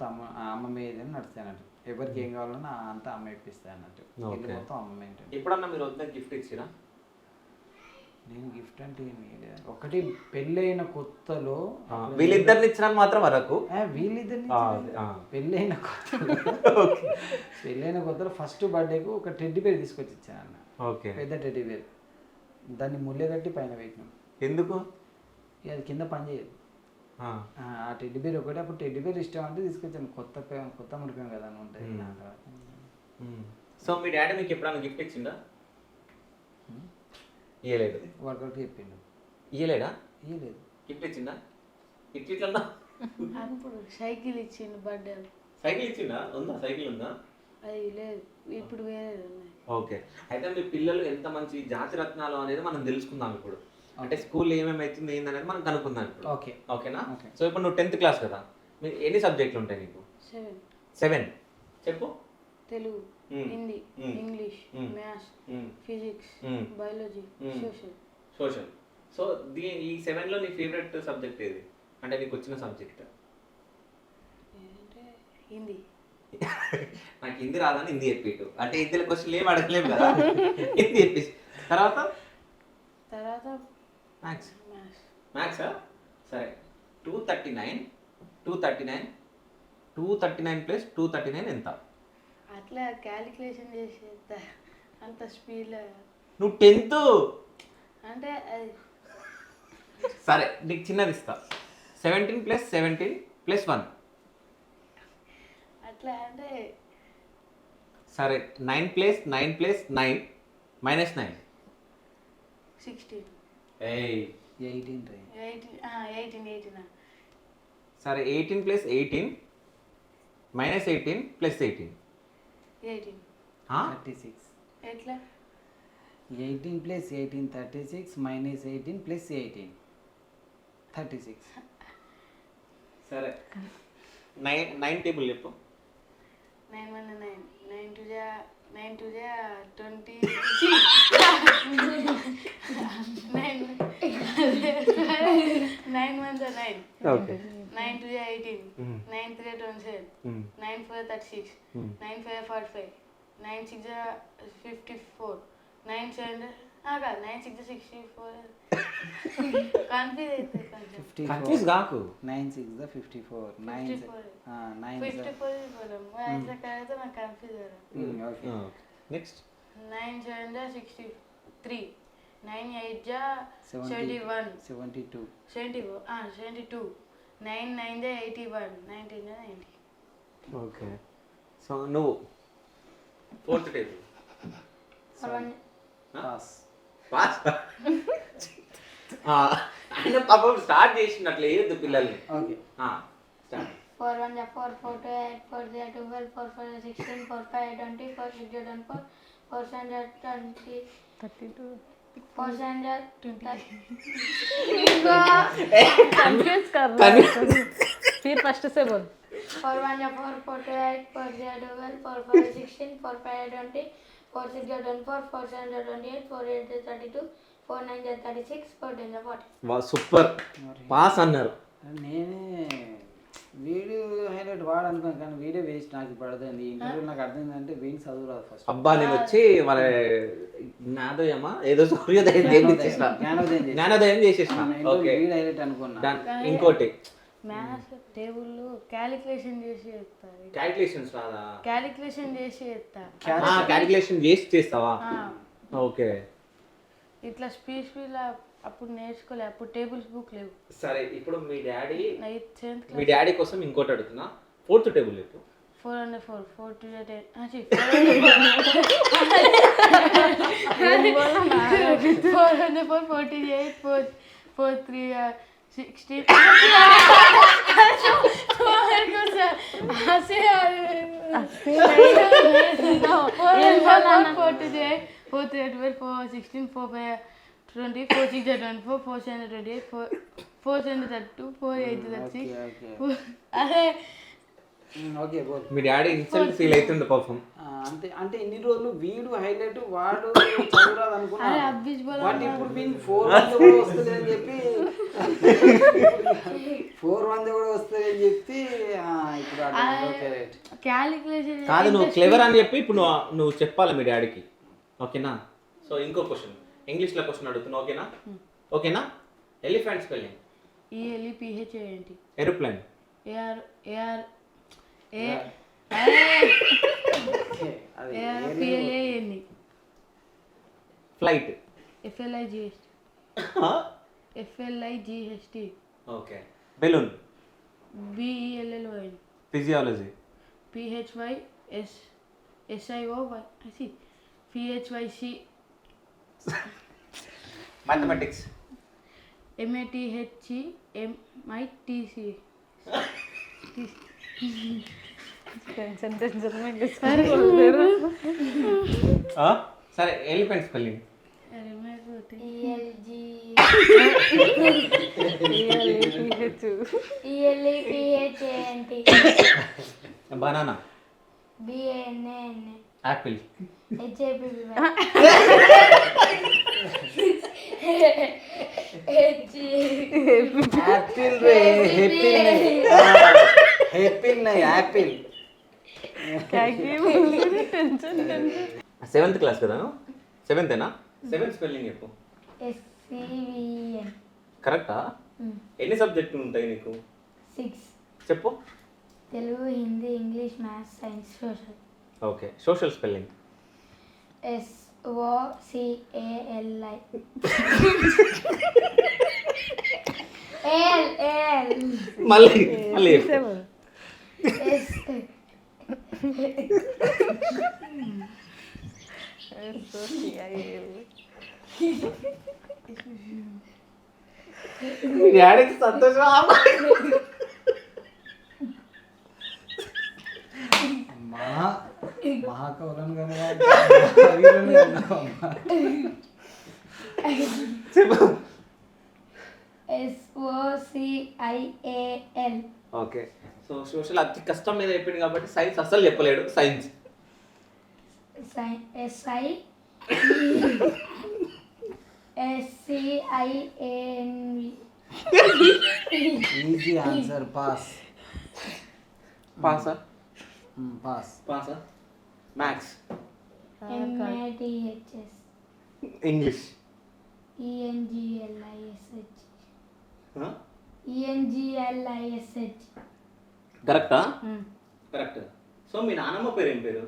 అమ్మ మీదే నడుస్తానట్టు. ఎవరికి ఏం కావాలన్నా అంతా అమ్మ ఇప్పిస్తాను అన్నట్టు. ఇల్లు మొత్తం అమ్మ మెయింటెనెన్స్. ఎప్పుడన్నా మీరు వద్ద గిఫ్ట్ ఇచ్చిరా? నేను గిఫ్ట్ అంటే ఏమి లేదు. ఒకటి పెళ్ళైన కొత్తలో వీళ్ళిద్దరిని ఇచ్చినా మాత్రం వరకు వీళ్ళిద్దరిని పెళ్ళైన కొత్తలో ఫస్ట్ బర్త్డేకు ఒక టెడ్డీ బేర్ తీసుకొచ్చి ఇచ్చాను అన్న. పెద్ద టెడ్డీ బేర్, దాన్ని ముల్లె కట్టి పైన పెట్టినాం. ఎందుకు? అది కింద పని చేయదు. ఆ టెడ్డీ బేర్ ఒకటి, అప్పుడు టెడ్డీ బేర్ ఇష్టం అంటే తీసుకొచ్చాను. కొత్త మురిపాం కదా అని ఉంటుంది. సో మీ డాడీ మీకు ఎప్పుడన్నా గిఫ్ట్ ఇచ్చిందా? ఇయ్యలేదు. వర్కౌట్ చెప్పిండు. ఇయ్యలేడా? ఇయ్యలేదు. గిఫ్ట్ ఇచ్చిందా? ఇట్లా అప్పుడు సైకిల్ ఇచ్చిండు బర్త్డే. సైకిల్ ఇచ్చిందా? ఉందా సైకిల్ ఉందా? అది లేదు, ఇప్పుడు వేరే ఉన్నాయి. ఓకే, అయితే మీ పిల్లలు ఎంత మంచి జాతి రత్నాలు అనేది మనం తెలుసుకుందాం ఇప్పుడు. అంటే స్కూల్లో ఏమేమి అవుతుంది ఏందనేది మనం కనుక్కుందాం ఇప్పుడు. ఓకేనా? సో ఇప్పుడు నువ్వు 10th క్లాస్ కదా, మీకు ఎన్ని సబ్జెక్టులు ఉంటాయి నీకు? 7. చెప్పు. Telugu, Hindi, English, maths, physics, biology, social. So ఈ 7లో నీ ఫేవరెట్ సబ్జెక్ట్ ఏది? అంటే నీకు వచ్చిన సబ్జెక్ట్? హిందీ. నాకు హిందీ రాదని హిందీ చెప్పేటు, అంటే హిందీలో క్వశ్చన్లు ఏం అడగలేము కదా, హిందీ చెప్పేసి. తర్వాత మ్యాథ్స్. మ్యాథ్సా? సరే. 239 ప్లస్ 239 ఎంత? అట్లా క్యాలిక్యులేషన్ చేసేస్తా అంత స్పీడ్లో. నువ్వు 10th అంటే అది సరే, నీకు చిన్నది ఇస్తా. 17 + 17 + 1 అట్లా అంటే సరే. 9 + 9 + 9 -9 16. 18. సరే. 18 + 18 -18 + 18 36. ఎట్లా? 18 + 18 36 -18 + 18 36. సరే. 9 టేబుల్ చెప్పు. 9 × 9 9 2 20 9 1 9. ఓకే. 9 2 18 9 3 27 9 4 36 9 5 45 9 6 54 9 7 కాదు 9 6 64. కన్ఫ్యూజ్ అవుతుంది కొంచెం. కన్ఫ్యూజ్ కాకు. 9 6 54 9 54 ऐसा करे तो मैं कंफ्यूज हो रहा हूँ. ఓకే. నెక్స్ట్. 9 7 63 9 8 71 72 72 9 9 81 19 90. ఓకే. సో నువ్వు 4th టేబుల్ పాస్. ఆయన పాపం స్టార్ట్ చేసినట్లు వేయద్దు పిల్లల్ని. ఓకే. స్టార్ట్. 4 1 4 4 2 8 4 0 12 4 4 16 4 5 20 4 6 24 4 7 20 32 4 7 20. कंफ्यूज कर रहा है, फिर फर्स्ट से बोल. 4 1 4 4 2 8 4 0 12 4 5 16 4 5 20 4 6 24 4 7 28 4 8 32 4 9 36 4 10 40. సూపర్ పాస్ అన్నారు. నేనే వీడియో హైలైట్ వాడు అనుకోను కానీ వీడియో వేస్ట్ నాకు పడుతుంది. ఇంటర్వ్యూ నాకు అర్థమైందంటే వీడి చదువు రాదు ఫస్ట్. అబ్బా నేను వచ్చి మన జ్ఞానోదయమా ఏదో సూర్యోదయం జ్ఞానోదయం చేసేసిన. ఓకే. వీడియో హైలైట్ అనుకున్నా. ఇంకోటి మ్యాథ్స్ టేబుల్ క్యాలిక్యులేషన్ చేసి చేస్తారు. క్యాలిక్యులేషన్స్ రాదా? క్యాలిక్యులేషన్ చేసి చేస్తా. క్యాలిక్యులేషన్ చేస్తావా? ఓకే. ఇట్లా స్పీడ్ అప్పుడు నేర్చుకోలే, అప్పుడు టేబుల్స్ బుక్ లేవు. సరే. ఇప్పుడు మీ డాడీ 7th మీ డాడీ కోసం ఇంకోటి అడుగుతున్నా. 4th టేబుల్ చెప్పు. 4 4 4 2 8 404, 48, 443, 60. ఓకే బోల్. మీ డాడీ ఇన్సల్ట్ ఫీల్ అవుతుండే పాపం. అంతే అంటే ఇన్ని రోజులు వీడు హైలైట్ వాడు చదువురాదు అనుకున్నా బట్ ఇప్పుడు వీళ్ళు 400 కూడా వస్తుంది అని చెప్పి 400 కూడా వస్తుంది అని చెప్పి ఇప్పుడు ఓకే రైట్. క్యాలిక్యులేషన్ కాదు నువ్వు క్లెవర్ అని చెప్పి ఇప్పుడు నువ్వు చెప్పాలి మీ డాడీకి. ఓకేనా? సో ఇంకో క్వశ్చన్, ఇంగ్లీష్లో క్వశ్చన్ అడుగుతున్నా. ఓకేనా? ఓకేనా? Elephant spelling. ELEPH ఏంటి? ఏరోప్లేన్. PLA ఏంటి? Flight. FLIGHT. Okay. Balloon. BELLON. Physiology. PHYSIOY. PHYC. Mathematics. MATHC. MITC. సరే elephant spelling. ELEPHANT. Banana. BANAN. Apple. HAPP. Apple రే హెప్పిల్ నై యాపిల్. 7th క్లాస్ కదా? 7th-ఏనా? 7th స్పెల్లింగ్ చెప్పు. SCVN. కరెక్టా? ఎన్ని సబ్జెక్టులు ఉంటాయి నీకు? 6. చెప్పు. Telugu, Hindi, English, maths, science, social. Okay. Social spelling. SOCALI. AL. మళ్ళీ చెప్పు. మీ డాడీకి సంతోషం. మహాకౌలం చెప్పు. SOCIAL. ఓకే. సో సోషల్ అతి కష్టం మీద అయిపోయింది కాబట్టి సైన్స్ అస్సలు చెప్పలేడు. Science. SCIANV. Easy answer pass. పాసా? పాస్. పాసా? మ్యాథ్స్. MATHS. ఇంగ్లీష్. ENGLISH. కరెక్టా? కరెక్ట్. సో మీ నాన్నమ్మ పేరు ఏం పేరు?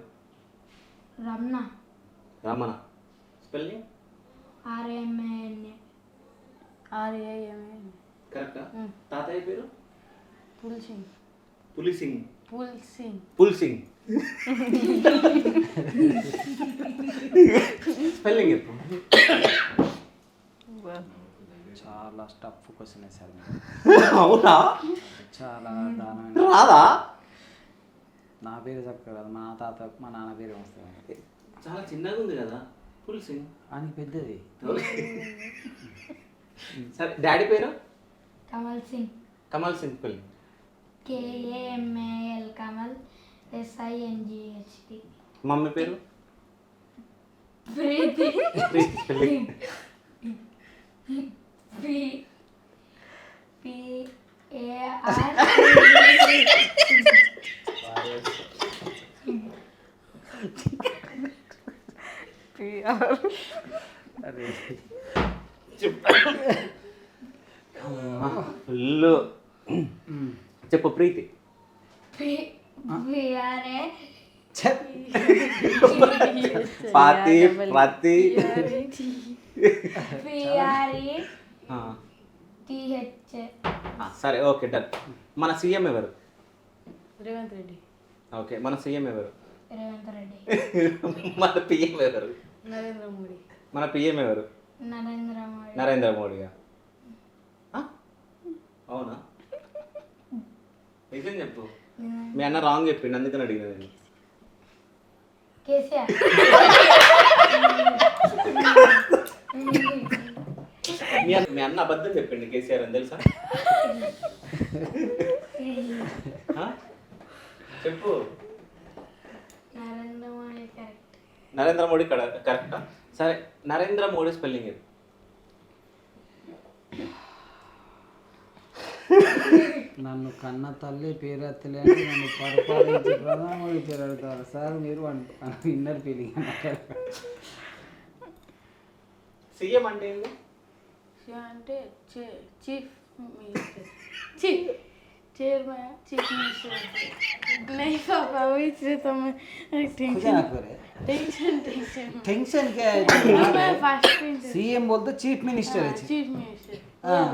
రమణ. రమణ. స్పెల్లింగ్? RMAN. కరెక్టా? తాతయ్య పేరు? పుల్సింగ్. పులిసింగ్. పుల్సింగ్. పుల్సింగ్. స్పెల్లింగ్ చెప్పు. చాలా టఫ్ క్వశ్చన్ వేసారు. అవునా? చాలా దారుణమైన. రాదా? నా పేరు చెప్పారు కదా, మా తాత మా నాన్న పేరు వస్తుంది. చాలా చిన్నగా ఉంది కదా పుల్సింగ్. అని పెద్దది. సరే డాడీ పేరు? Kamal Singh. Kamal Singh. Spelling? KAMAL. Kamal. SINGHT. Mummy పేరు? ప్రీతి. ప్రీతి. స్పెల్లింగ్? PAR. అదే ఫుల్ చెప్పు. ప్రీతి. PRA. పాతి. ప్రతి. PRETH. సరే ఓకే డన్. మన సీఎం ఎవరు? రేవంత్ రెడ్డి. ఓకే. మన సీఎం ఎవరు? రేవంత్ రెడ్డి. మన పిఎం ఎవరు? నరేంద్ర మోడీ. మన పిఎం ఎవరు? నరేంద్ర మోడీ. నరేంద్ర మోడీగా? అవునా? నిజం చెప్పు. మీ అన్న రాంగ్ చెప్పిండు, అందుకని అడిగిన నేను. కేసీఆర్. మీ అన్న అబద్ధం చెప్పిండు కేసీఆర్ అని తెలుసా? చెప్పు. నరేంద్ర మోడీ కరెక్ట్. నరేంద్ర మోడీ కరెక్టా? సరే, నరేంద్ర మోడీ స్పెల్లింగ్ ఏది? నన్ను కన్న తల్లి పేరు ఎత్తలేని నన్ను పరిపాలించి ప్రధానమంత్రి పేరు అడుగుతారు సార్ మీరు ఇన్నర్ ఫీలింగ్ సీఎం అంటే ఏంది? అంటే chief minister. Chairman, chief minister. नहीं पापा वही से तो मैं टेंशन टेंशन क्या है? सीएम बोलते चीफ मिनिस्टर है. Chief minister. हाँ,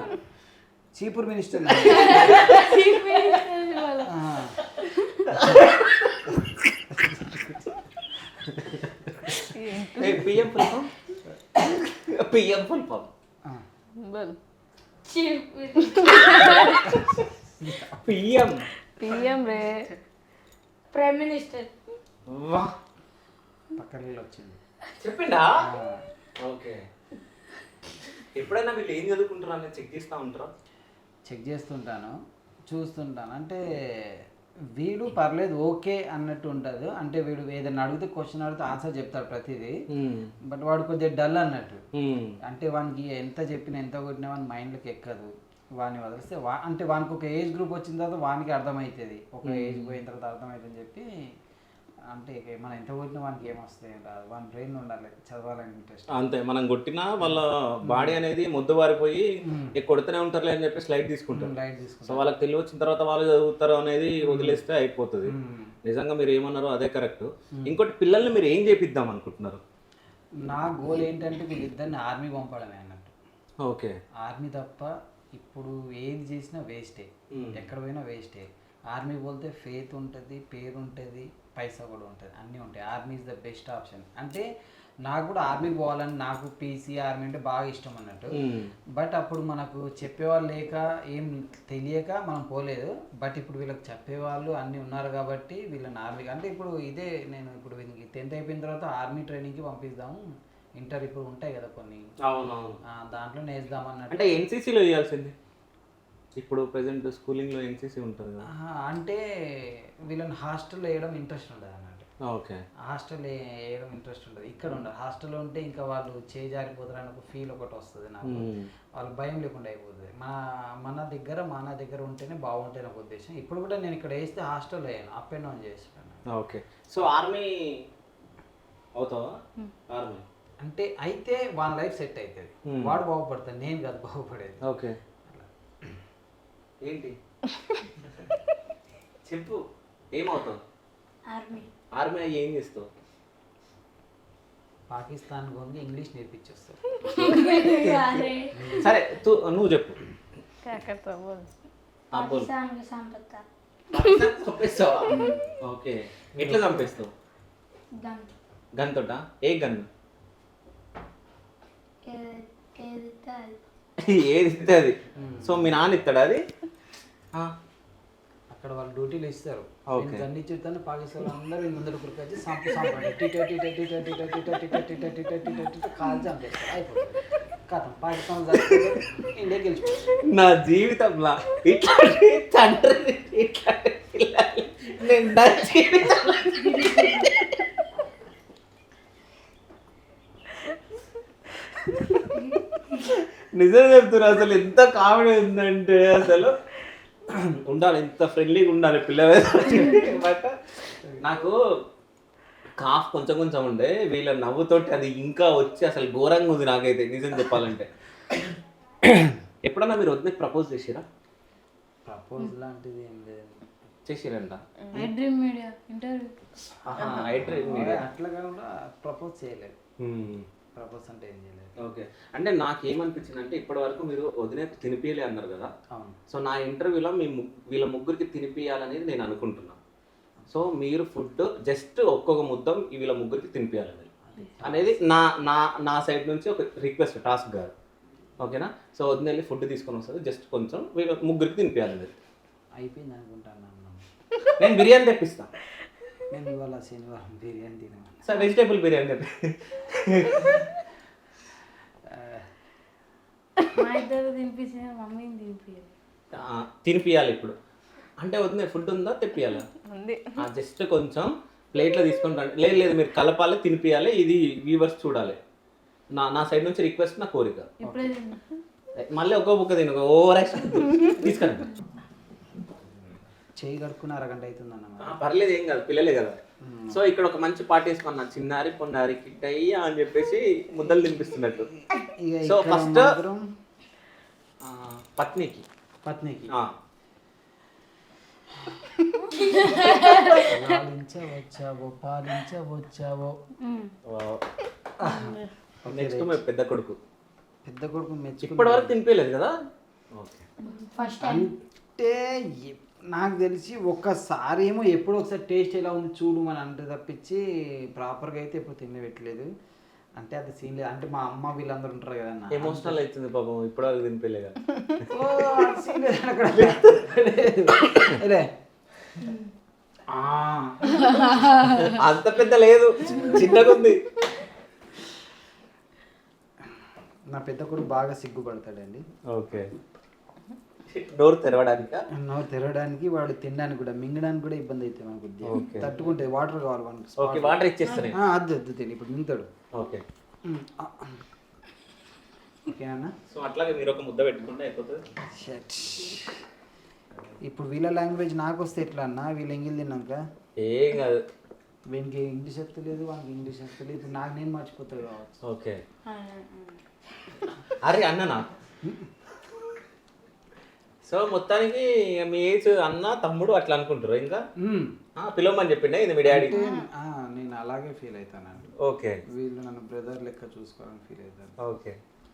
चीपुर मिनिस्टर चीफ मिनिस्टर वाला. PM full form? PM full form बोल. चीफ పిఎం పిఎం రే. Prime minister. వా, పక్కన వచ్చింది. చెప్పిండా? ఓకే. ఎప్పుడైనా వీళ్ళు ఏం చదువుకుంటారా అని చెక్ చేస్తూ ఉంటారా? చెక్ చేస్తుంటాను, చూస్తుంటాను. అంటే వీడు పర్లేదు ఓకే అన్నట్టు ఉంటుంది. అంటే వీడు ఏదైనా అడిగితే క్వశ్చన్ అడిగితే ఆన్సర్ చెప్తాడు ప్రతిదీ. బట్ వాడు కొద్దిగా డల్ అన్నట్టు. అంటే వానికి ఎంత చెప్పినా ఎంత కొట్టినా వాని మైండ్లోకి ఎక్కదు. వాడిని వదిలిస్తే అంటే వానికి ఒక ఏజ్ గ్రూప్ వచ్చిన తర్వాత వానికి అర్థమవుతుంది. ఒక ఏజ్ పోయిన తర్వాత అర్థమవుతుంది అని చెప్పి. అంటే మనం ఎంత కొట్టినా వానికి ఏమొస్తాయి రాదు. వాని బ్రెయిన్ ఉండాలి చదవాలని ఇంట్రెస్ట్. అంతే, మనం కొట్టినా వాళ్ళ బాడీ అనేది ముద్దు వారిపోయి కొడుతూనే ఉంటారులే అని చెప్పి స్లైడ్ తీసుకుంటారు. సో వాళ్ళకి తెలివి వచ్చిన తర్వాత వాళ్ళు చదువుతారు అనేది వదిలేస్తే అయిపోతుంది. నిజంగా మీరు ఏమన్నారో అదే కరెక్ట్. ఇంకోటి, పిల్లల్ని మీరు ఏం చేపిద్దాం అనుకుంటున్నారు? నా గోల్ ఏంటంటే వీళ్ళిద్దరిని ఆర్మీ పంపడమే అన్నట్టు. ఓకే. ఆర్మీ తప్ప ఇప్పుడు ఏది చేసినా వేస్టే, ఎక్కడ పోయినా వేస్టే. ఆర్మీ పోతే ఫేత్ ఉంటుంది, పేరు ఉంటుంది, పైసా కూడా ఉంటుంది, అన్నీ ఉంటాయి. Army is the best option. అంటే నాకు కూడా ఆర్మీ పోవాలని, నాకు పీసీ ఆర్మీ అంటే బాగా ఇష్టం అన్నట్టు. బట్ అప్పుడు మనకు చెప్పేవాళ్ళు లేక ఏం తెలియక మనం పోలేదు. బట్ ఇప్పుడు వీళ్ళకి చెప్పేవాళ్ళు అన్నీ ఉన్నారు కాబట్టి వీళ్ళని ఆర్మీకి అంటే ఇప్పుడు ఇదే నేను ఇప్పుడు 10th అయిపోయిన తర్వాత ఆర్మీ ట్రైనింగ్కి పంపిస్తాము. ఇంటర్ ఇప్పుడు ఉంటాయి కదా కొన్ని, దాంట్లో నేర్చుదామన్నట్టు. అంటే ఎన్సీసీలో వేయాల్సింది. ఇప్పుడు ప్రెసెంట్ స్కూలింగ్లో ఎన్సీసీ ఉంటుంది కదా. అంటే వీళ్ళని హాస్టల్లో వేయడం ఇంట్రెస్ట్ ఉండదు అన్నట్టు. ఓకే. హాస్టల్ వేయడం ఇంట్రెస్ట్ ఉంటుంది. ఇక్కడ ఉండదు. హాస్టల్లో ఉంటే ఇంకా వాళ్ళు చేజారిపోతారు అని ఒక ఫీల్ ఒకటి వస్తుంది నాకు. వాళ్ళకి భయం లేకుండా అయిపోతుంది. మన దగ్గర ఉంటేనే బాగుంటుంది నాకు ఉద్దేశం. ఇప్పుడు కూడా నేను ఇక్కడ వేస్తే హాస్టల్లో వేయను, అప్ అండ్ డౌన్ చేస్తాను. ఓకే. సో ఆర్మీ అవుతావా? ఆర్మీ అంటే అయితే వాళ్ళ లైఫ్ సెట్ అవుతుంది, వాడు బాగుపడతాడు, నేను కాదు బాగుపడేది. ఓకే. ఏంటి చెప్పు, ఏమవుతావు? ఆర్మీ. ఆర్మీ అయ్యి ఏం చేస్తావు? పాకిస్తాన్ పోయి ఇంగ్లీష్ నేర్పించేస్తావు. సరే నువ్వు చెప్పు. పాకిస్తాన్ కి చంపుతా. చంపేస్తావా? ఓకే. ఎట్లా చంపేస్తావు? గన్. గన్ తోట? ఏ గన్? ఏది ఇస్తే అది. సో మీ నాన్న ఇస్తాడా అది? అక్కడ వాళ్ళు డ్యూటీలు ఇస్తారు. ఓకే. గన్ ఇచ్చేస్తాను పాకిస్తాన్ అందరూ ముందర కురికొచ్చి కాల్ చంపేస్తారు, అయిపోతుంది కథం. పాకిస్తాన్ ఇండియా గెలిచిపోతుంది. నా జీవితంలో ఇట్లాంటి తండ్రి ఇట్లాంటి పిల్లలు నేను నా జీవితంలో నిజం చెప్తున్నా. అసలు ఎంత కామెడీ ఉందంటే అసలు ఉండాలి, ఎంత ఫ్రెండ్లీగా ఉండాలి పిల్లలు. బట్ నాకు కాఫ్ కొంచెం ఉండే, వీళ్ళ నవ్వుతోటి అది ఇంకా వచ్చి అసలు ఘోరంగా ఉంది నాకైతే నిజం చెప్పాలంటే. ఎప్పుడన్నా మీరు వద్ద ప్రపోజ్ చేసిరా? ప్రపోజ్ లాంటిది ఏం లేదు. చేసిరంట? డ్రీమ్ మీడియా ఇంటర్వ్యూ అట్లా కాకుండా ప్రపోజ్ చేయలేదు. ప్రపోజ్ అంటే ఏం చేయలేదు. ఓకే. అంటే నాకేమనిపించింది అంటే ఇప్పటి వరకు మీరు వదిలే తినిపియలే అన్నారు కదా. అవును. సో నా ఇంటర్వ్యూలో వీళ్ళ ముగ్గురికి తినిపియాలనేది నేను అనుకుంటున్నాను. సో మీరు ఫుడ్ జస్ట్ ఒక్కొక్క ముద్ద వీళ్ళ ముగ్గురికి తినిపియాలని. అనేది నా నా నా సైడ్ నుంచి ఒక రిక్వెస్ట్, టాస్క్ కాదు, ఓకేనా? సో వదిన వెళ్ళి ఫుడ్ తీసుకొని వస్తుంది, జస్ట్ కొంచెం వీళ్ళు ముగ్గురికి తినిపించాలి మీరు. అయిపోయింది అనుకుంటాను అన్నం. నేను బిర్యానీ తెప్పిస్తాను. నేను ఇవాళ శనివారం బిర్యానీ తినమని. సార్ వెజిటేబుల్ బిర్యానీ తెప్పి మా ఇద్దరు తినిపించిన మమ్మీని తినిపించాలి. తినిపియాలి ఇప్పుడు అంటే వదిన ఫుడ్ ఉందా తెప్పియాలా? ఉంది. జస్ట్ కొంచెం ప్లేట్లో తీసుకొని రండి. లేదు లేదు మీరు కలపాలి, తినిపియాలి, ఇది వ్యూవర్స్ చూడాలి. నా సైడ్ నుంచి రిక్వెస్ట్, నా కోరిక. ఇప్పుడే తిన్నా. మళ్ళీ ఒక్కో బుక్క తిను, ఓవర్ యాక్షన్ తీసుకురండి. చేయి కడుక్కుని అరగంట అవుతుంది అన్న. పర్లేదు, ఏం కాదు, పిల్లలే కదా. సో ఇక్కడ ఒక మంచి పార్టీ వేసుకున్నా, చిన్నారి పొన్నారి కిట్టయ్య అని చెప్పేసి ముద్దలు తినిపిస్తున్నట్టు. సో ఫస్ట్ పత్నికి పాలించవచ్చావో. నెక్స్ట్ మీ పెద్ద కొడుకు మెచ్చు. ఇప్పటి వరకు తినిపించలేదు కదా? ఫస్ట్ టైం అంటే నాకు తెలిసి ఒక్కసారి ఏమో ఎప్పుడో ఒకసారి టేస్ట్ ఎలా ఉంది చూడు అని అంటే తప్పించి ప్రాపర్గా అయితే ఎప్పుడు తినబెట్టలేదు. అంటే అది సీన్ లేదు. అంటే మా అమ్మ వీళ్ళందరూ ఉంటారు కదన్న, ఎమోషనల్ అవుతుంది పాపం, ఇప్పటి వరకు తినిపించలే కదా. సీన్ లేదు అక్కడ. అంత పెద్ద లేదు, చిన్నగా ఉంది. నా పెద్ద కొడుకు బాగా సిగ్గుపడతాడండి. Okay, door తెరవడానికా? నోరు తెరవడానికి, వాడు తినడానికి కూడా, మింగడానికి కూడా ఇబ్బంది అవుతుంది మనకు. తట్టుకుంటే వాటర్ కావాలి మనకు. ఓకే, వాటర్ ఇచ్చేస్తాను. అద్దు తెలియదు, ఇప్పుడు మింగుతాడు. ఓకే ఓకేనా? సో అట్లాగే మీరు ఒక ముద్ద పెట్టుకుంటే అయిపోతుంది. ఇప్పుడు వీళ్ళ లాంగ్వేజ్ నాకు వస్తే ఎట్లా అన్న? వీళ్ళు ఎంగిల్ తిన్నాక ఏం కాదు, వీనికి ఇంగ్లీష్ వస్తలేదు, వాళ్ళకి ఇంగ్లీష్ వస్తలేదు. ఇప్పుడు నాకు నేను మర్చిపోతాడు కావచ్చు. ఓకే. అరే అన్ననా? సో మొత్తానికి మీ ఏజ్ అన్న తమ్ముడు అట్లా అనుకుంటారు. ఇంకా పిలవమని చెప్పిండే ఇది మీ డాడీ? నేను అలాగే ఫీల్ అవుతానండి. ఓకే, వీళ్ళు నన్ను బ్రదర్ లెక్క చూసుకోవాలని ఫీల్ అవుతాను. ఓకే,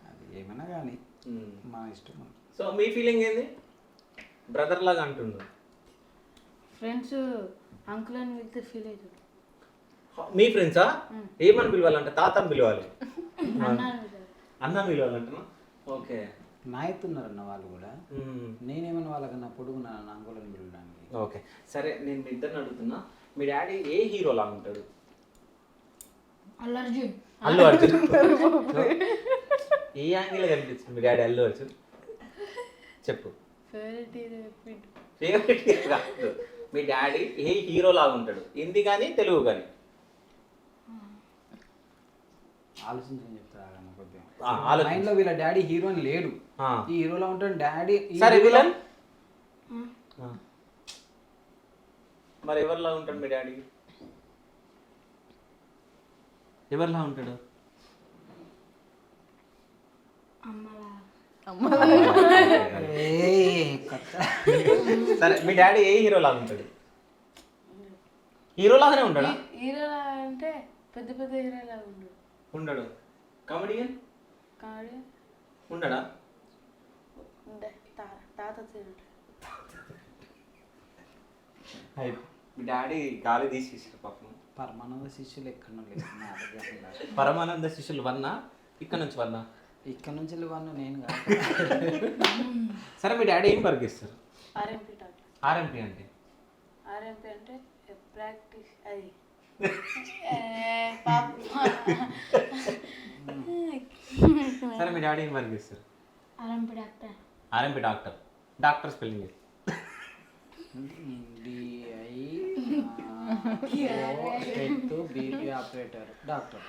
అది ఏమైనా కానీ మా ఇష్టం. సో మీ ఫీలింగ్ ఏంది? బ్రదర్ లాగా అంటుండు. ఫ్రెండ్స్ అంకుల్ అని వెళ్తే ఫీల్ అవుతుంది. మీ ఫ్రెండ్సా? ఏమని పిలవాలంటే తాతని పిలవాలి, అన్నాను అన్న పిలవాలంటున్నా. ఓకే, నా ఎత్తున్నారన్న వాళ్ళు కూడా. నేనేమన్నా వాళ్ళకన్నా పొడుగున్నా అంకులని పిలవడానికి. ఓకే సరే, నేను మీ ఇద్దరిని అడుగుతున్నా, మీ డాడీ ఏ హీరో లాగా ఉంటాడు? అల్లు అర్జున్. అల్లు అర్జున్. ఏ యాంగిల్ కనిపిస్తుంది మీ డాడీ అల్లు అర్జున్? చెప్పు. ఫేవరెట్ హీరో కాదు, మీ డాడీ ఏ హీరో లాగా ఉంటాడు? హిందీ కానీ తెలుగు కానీ? ఆలోచించని చెప్తారా కొద్దిగా. ఆలోచించు. మైండ్లో వీళ్ళ డాడీ హీరో అని లేడు. ఈ హీరోలో ఉంటాడు డాడీ. సరే విలన్ మరి ఎవరిలా ఉంటాడు మీ డాడీ? ఎవరిలా ఉంటాడు? సరే, మీ డాడీ ఏ హీరో లాగా ఉంటాడు? హీరో లాగానే ఉంటాడా? హీరో అంటే పెద్ద పెద్ద హీరో లాగా ఉండడు. కామెడియన్ ఉండడా? తాత మీ డాడీ గాలి తీసేసారు పాపం. పరమానంద శిష్యులు ఎక్కడ లేదు. పరమానంద శిష్యులు వన్నా ఇక్కడ నుంచి వన్నా? ఇక్కడ నుంచి వెళ్ళి నేను కాదు. సరే, మీ డాడీ ఏం వర్క్ ఇస్తారు? RMP doctor. ఆర్ఎంపీ అంటే? ఆర్ఎంపీ అంటే ప్రాక్టీస్ అది సరే, మీ డాడీ ఏం వర్క్ ఇస్తారు? RMP doctor. RMP doctor. Doctor spelling BP operator doctor.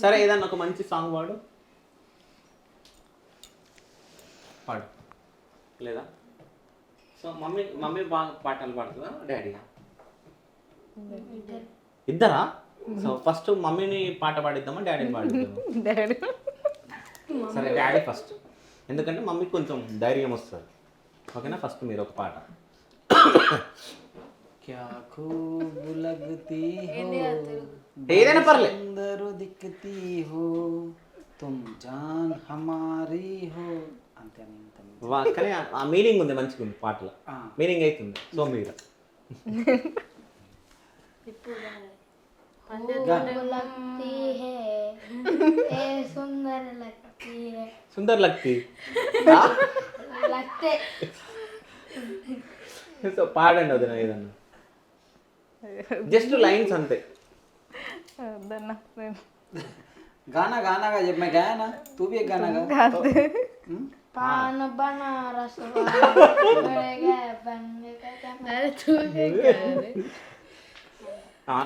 సరే, ఏదన్నా ఒక మంచి సాంగ్ పాడు. లేదా? సో మమ్మీ బాగా పాటలు పాడుతుందా డాడీ? ఇద్దరా? సో ఫస్ట్ మమ్మీని పాట పాడిద్దామా డాడీని పాడిద్దామా? సరే, డాడీ ఫస్ట్, ఎందుకంటే మమ్మీకి కొంచెం ధైర్యం వస్తుంది. ఓకేనా? ఫస్ట్ మీరు ఒక పాట. क्या खूब लगती हो, ఏదైనా పర్లేదు. सुंदर दिखती हो, तुम जान हमारी हो. అంతే కానీ ఆ మీనింగ్ ఉంది, మంచిగా ఉంది పాటలో, మీనింగ్ అవుతుంది. సో మీరు लगती है ఏ సుందర లక్కి సుందర్ లక్తి. లక్తే సో పాడండి వదిన ఏదన్నా, జస్ట్ లైన్స్ అంతే. వద్దన్నా నేను गाना गाना का जब मैं गाया ना तू भी एक गाना गा पान बनारस वाला बनने का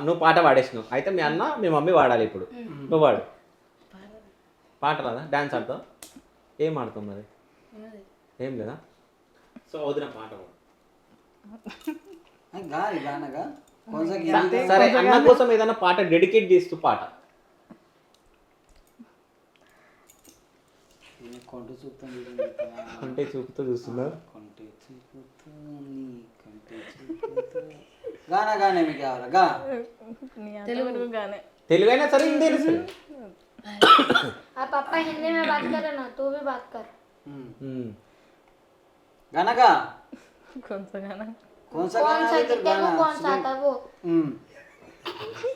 నువ్వు పాట పాడేసినావు, అయితే మీ అన్న మీ మమ్మీ వాడాలి ఇప్పుడు. నువ్వు వాడు. పాట రాదా? డాన్స్ ఆడతావు? ఏం ఆడతావు మరి? ఏం లేదా? సో వదిన పాట పాడు. गा रे गाना गा कौन सा సరే అన్న కోసం ఏదైనా పాట డెడికేట్ చేస్తూ పాట. కొంట చూపుతాను అంటే చూపుతూ చూస్తున్నా. కొంటే చూపుతూ కొంటే చూపుతూ गाना गाने में क्या हो रहा गा తెలుగు గానే తెలుగైనా సరే హిందీ అయినా సరే. आप पापा हिंदी में बात करो ना, तू भी बात कर. गाना गा కొంచెం గానా कौन सा कौन गाना सा है इधर तेरे को गाना कौन सा आता वो?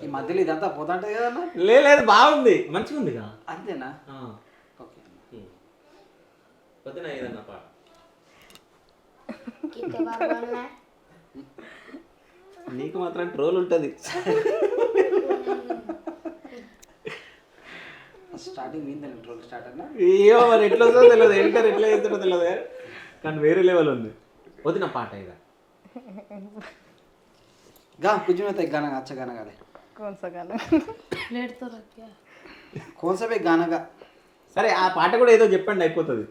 ఈ మధ్యలో ఇదంతా పోతాంటది కదన్నా లేదు బాగుంది, మంచిగా ఉందిగా. అంతేనా ఆ. ఓకే వదిన ఏదన్నా పాట. कितने बार बोलना है? నీకు మాత్రం ట్రోల్ ఉంటుంది. స్టార్టింగ్ మీద ట్రోల్ స్టార్ట్ అన్నా అయ్యో మరి ఎట్లా వస్తుందో తెలియదు, ఎడిటర్ ఎట్లా చేస్తాడో తెలియదు, కానీ వేరే లెవెల్ ఉంది. వదిన పాట ఇక. गा कुछ में तो एक गाना गा अच्छा गाना गा ले కొంచెం గానా प्लेट तो रख क्या कौन सा भी गाना गा సరే ఆ పాట కూడా ఏదో చెప్పండి అయిపోతుంది.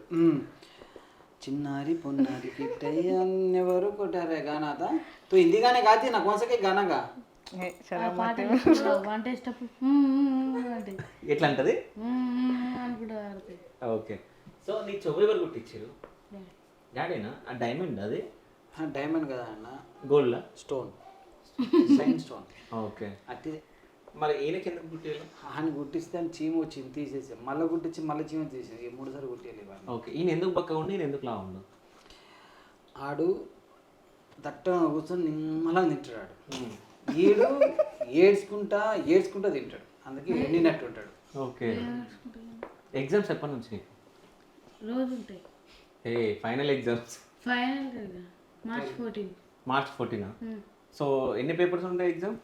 चिन्नारी पुन्नारी किट्टయ్య ఎవరు కొట్టారే गाना था तो हिंदी गाने गाती है ना कौन सा के गाना गा పాట వంట ఇష్టప్పుడు అంటే ఎట్లా అంటది? అనుకుంటా ఆడితే ఓకే. సో నీ చెవు ఎవరు కుట్టించారు? డాడీనా? ఆ డైమండ్ అది हाँ डायमंड కదా అన్న gold? Stone sign stone okay. అట్టి మరి ఈయనకి ఎందుకు కుట్టారు? అని గుట్టిస్తే అని చీమ వచ్చింది తీసేసి మళ్ళీ గుట్టించి మళ్ళీ చీమ తీసేసి 3 సార్లు గుట్టేయాలి ఇవాళ ఓకే. ఈయన ఎందుకు బక్క ఉండి ఈయన ఎందుకు లా ఉండు? ఆడు దట్టంగా కూర్చొని నిమ్మలంగా తింటాడు ఆడు ఈడు ఏడ్చుకుంటా తింటాడు అందుకే ఎండినట్టు ఉంటాడు ఓకే. ఎగ్జామ్స్ ఎప్పటి నుంచి నీకు? రోజు ఉంటాయి ఏ final exams final March 14 March 14. So ఎన్ని పేపర్స్ ఉంటాయి ఎగ్జామ్?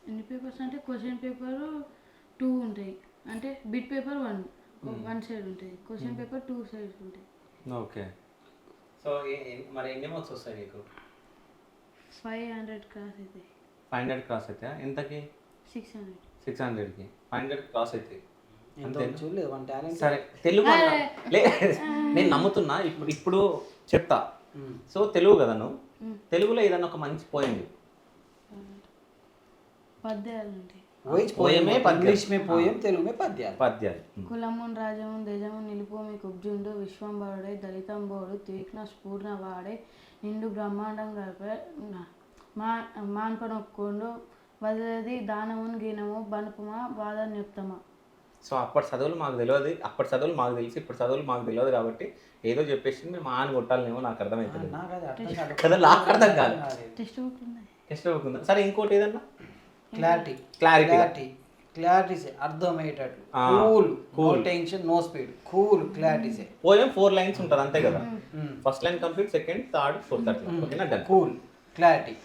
ఎన్ని పేపర్స్ అంటే క్వశ్చన్ పేపర్ 2 ఉంటాయి, అంటే బిట్ పేపర్ 1 సైడ్ ఉంటుంది, క్వశ్చన్ పేపర్ 2 సైడ్స్ ఉంటాయి. ఓకే. సో మరి ఎన్ని మార్క్స్ వస్తాయి నీకు? 500 క్రాస్ అవుతాయి. 500 క్రాస్ అయితే ఎంతకి? 600. 600కి 500 క్రాస్ అవుతాయి. ఎంత చూడలేదు మన టాలెంట్ సరే తెలుగు లే నేను నమ్ముతున్నా. ఇప్పుడు చెప్తా. సో తెలుగు కదా నువ్వు, తెలుగులో ఏదన్నా ఒక మంచి పోయింది. పద్యాలు ఉంటాయి. పోయమే ఇంగ్లీష్ మే పోయం తెలుగు మే పద్యాలు పద్యాలు. కులమున్ రాజమున్ దేజమున్ నిలుపోమి కుబ్జుండు విశ్వంబరుడై దళితంబోడు తీక్ష్ణ స్ఫూర్ణ వాడే నిండు బ్రహ్మాండం గడిపే మాన్పనొక్కుండు వదిలేది దానమున్ గీనము బనుపుమా వాదన్యుక్తమా. సో అప్పటి చదువులు మాకు తెలియదు, అప్పటి చదువులు మాకు తెలిసి ఇప్పుడు చదువులు మాకు తెలియదు కాబట్టి ఏదో చెప్పేసి మేము ఆని కొట్టాలనేమో నాకు అర్థమవుతుంది కదా. నాకు అర్థం కాదు. టెక్స్ట్ బుక్ ఉన్నాయి. టెక్స్ట్ బుక్ ఉందా? సరే ఇంకోటి ఏదన్నా క్లారిటీ సే అర్థమయ్యేటట్లు cool cool tension no speed cool clarity సే పోయం 4 లైన్స్ ఉంటుంది అంతే కదా. First line complete, second, third, fourth అట్లా. ఓకేనా? డన్. Cool clarity.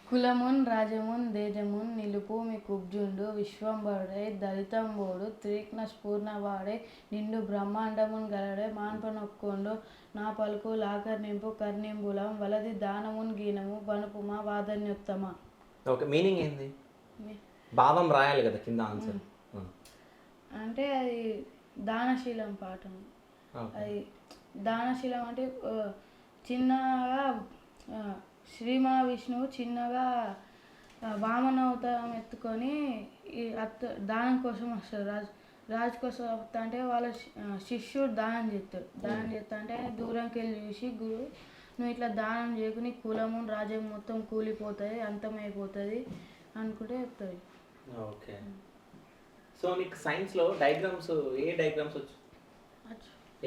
కులమున్ రాజమున్ దేజమున్ నిలుపుమి కుబ్జుండు విశ్వంబరుడై దళితంబోడు తీక్ష్ణ స్ఫూర్ణ వాడే నిండు బ్రహ్మాండమున్ గలడే మాన్పనొక్కుండు నా పలుకు లాకర్నింపు కర్నింబులం వలది దానమున్ గీనము బనుపుమా వాదన్యుక్తమా. ఓకే. మీనింగ్ ఏంది? భావం రాయాలి కదా కింద ఆన్సర్. అంటే అది దానశీలం పాఠం. అది దానశీలం అంటే చిన్నగా శ్రీ మహావిష్ణువు చిన్నగా వామన అవతారం ఎత్తుకొని ఈ దానం కోసం వస్తాడు. రాజు కోసం వస్తా అంటే వాళ్ళ శిష్యుడు దానం చేస్తాడు. దానం చేస్తా అంటే దూరంకి వెళ్ళి చూసి గురువు నువ్వు ఇట్లా దానం చేయకుని కులము రాజ్యం మొత్తం కూలిపోతుంది, అంతమైపోతుంది అనుకుంటే చెప్తుంది. ఓకే. సో నీకు సైన్స్లో డయాగ్రామ్స్ ఏ డయాగ్రామ్స్ వచ్చు?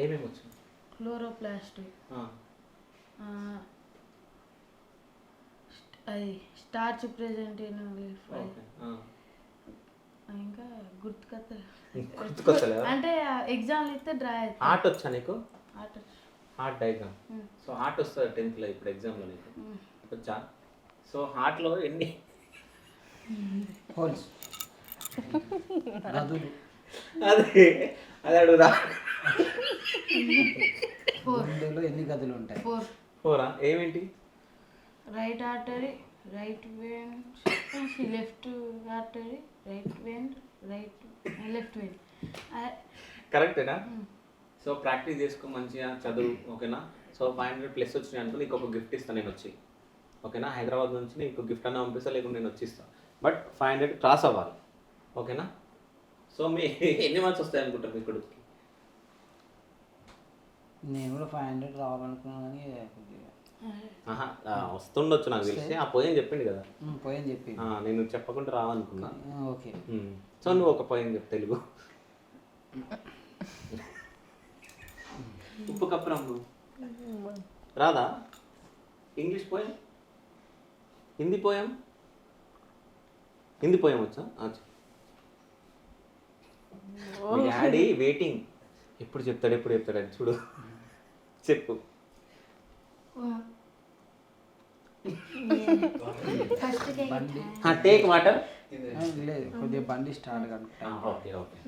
ఏమేమి వచ్చు? క్లోరోప్లాస్ట్, అది స్టార్చ్ ప్రెజెంట్ ఇంకా గుర్తుకొస్తలేదా? అంటే ఎగ్జామ్లు ఇస్తే డ్రా అవుతుంది. ఆర్ట్ వచ్చా నీకు? ఆట ఆర్ట్ డయాగ్రామ్. సో ఆర్ట్ వస్తుంది 10th ఇప్పుడు ఎగ్జామ్లో నీకు వచ్చా? సో ఆర్ట్లో ఎన్ని హోల్స్ గదులు అదే అది అడుగుదా? గుండెలో ఎన్ని గదులు ఉంటాయి? 4. పోరా ఏమేంటి? Right artery, right vein, left artery, right vein, left vein. కరెక్టేనా? సో ప్రాక్టీస్ చేసుకో మంచిగా చదువు, ఓకేనా? సో 500+ వచ్చినాయి అనుకో నీకు ఒక గిఫ్ట్ ఇస్తాను నేను వచ్చి, ఓకేనా? హైదరాబాద్ నుంచి నీకు గిఫ్ట్ అన్న పంపిస్తా, లేకుంటే నేను వచ్చి ఇస్తాను. బట్ 500 క్రాస్ అవ్వాలి, ఓకేనా? సో మీ ఎన్ని మార్క్స్ వస్తాయి అనుకుంటారు మీ కొడుకు? నేను కూడా 500 రావాలనుకున్నాను కానీ కొద్దిగా వస్తుండొచ్చు నాకు తెలిసి. ఆ పోయం చెప్పిండు కదా, పోయని చెప్పి నేను చెప్పకుండా రావనుకున్నా. ఓకే. సో నువ్వు ఒక పోయం చెప్పు తెలుగు. ఉప్పు కప్పురం రాదా? English poem, Hindi poem, Hindi poem వచ్చా? మీ డాడీ వెయిటింగ్, ఎప్పుడు చెప్తాడు అని చూడు. చెప్పు. ఫస్ట్ బండి టేక్ వాటర్. లేదు, కొద్దిగా బండి స్టార్ట్ కనుక ఓకే ఓకే.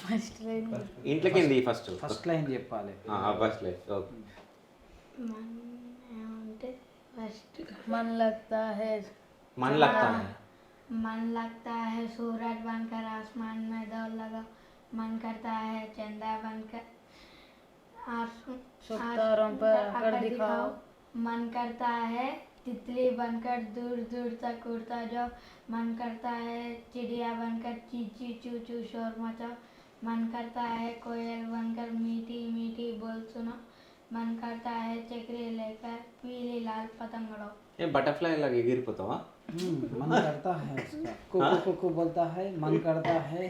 ఫస్ట్ లైన్ ఇంట్లోకి ఏంది ఫస్ట్? ఫస్ట్ లైన్ చెప్పాలి. First line okay. అంటే ఫస్ట్ मन लगता है मन लगता है, मन लगता है सूरज बनकर आसमान में दौड़ लगा, मन करता है चंदा बनकर सितारों पर आकर दिखाओ, मन करता है तितली बनकर दूर दूर तक उड़ता जाओ, मन करता है चिड़िया बनकर ची ची चू चू शोर मचाओ, मन करता है कोयल बनकर मीठी मीठी बोल सुनो, मन करता है चक्री लेकर पीली लाल पतंग उड़ाओ. ఏ బటర్ఫ్లై లాగా ఎగిరిపోతావా? मन करता है उसका कुकू कुकू बोलता है, मन करता है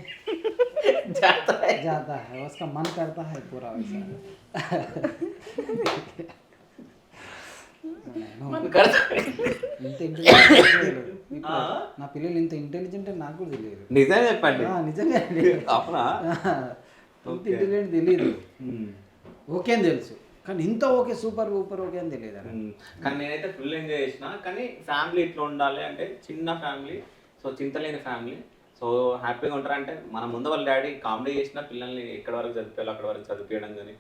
जाता है उसका, मन करता है पूरा वैसा. ఇంత ఇంటెలిజెంట్ నా పిల్లలు ఇంత ఇంటెలిజెంట్ అని నాకు కూడా తెలియదు. నిజంగా చెప్పండి. నిజంగా అవునా? ఇంత ఇంటెలిజెంట్ తెలియదు. ఓకే అని తెలుసు కానీ ఇంత ఓకే సూపర్ సూపర్ ఓకే అని తెలియదు. కానీ నేనైతే ఫుల్ ఎంజాయ్ చేసిన. కానీ ఫ్యామిలీ ఇట్లా ఉండాలి అంటే చిన్న ఫ్యామిలీ, సో చింతలేని ఫ్యామిలీ, సో హ్యాపీగా ఉంటారు. అంటే మన ముందు వాళ్ళ డాడీ కామెడీ చేసిన పిల్లల్ని ఎక్కడి వరకు చదివిపోయాలో అక్కడ వరకు చదివించడం కానీ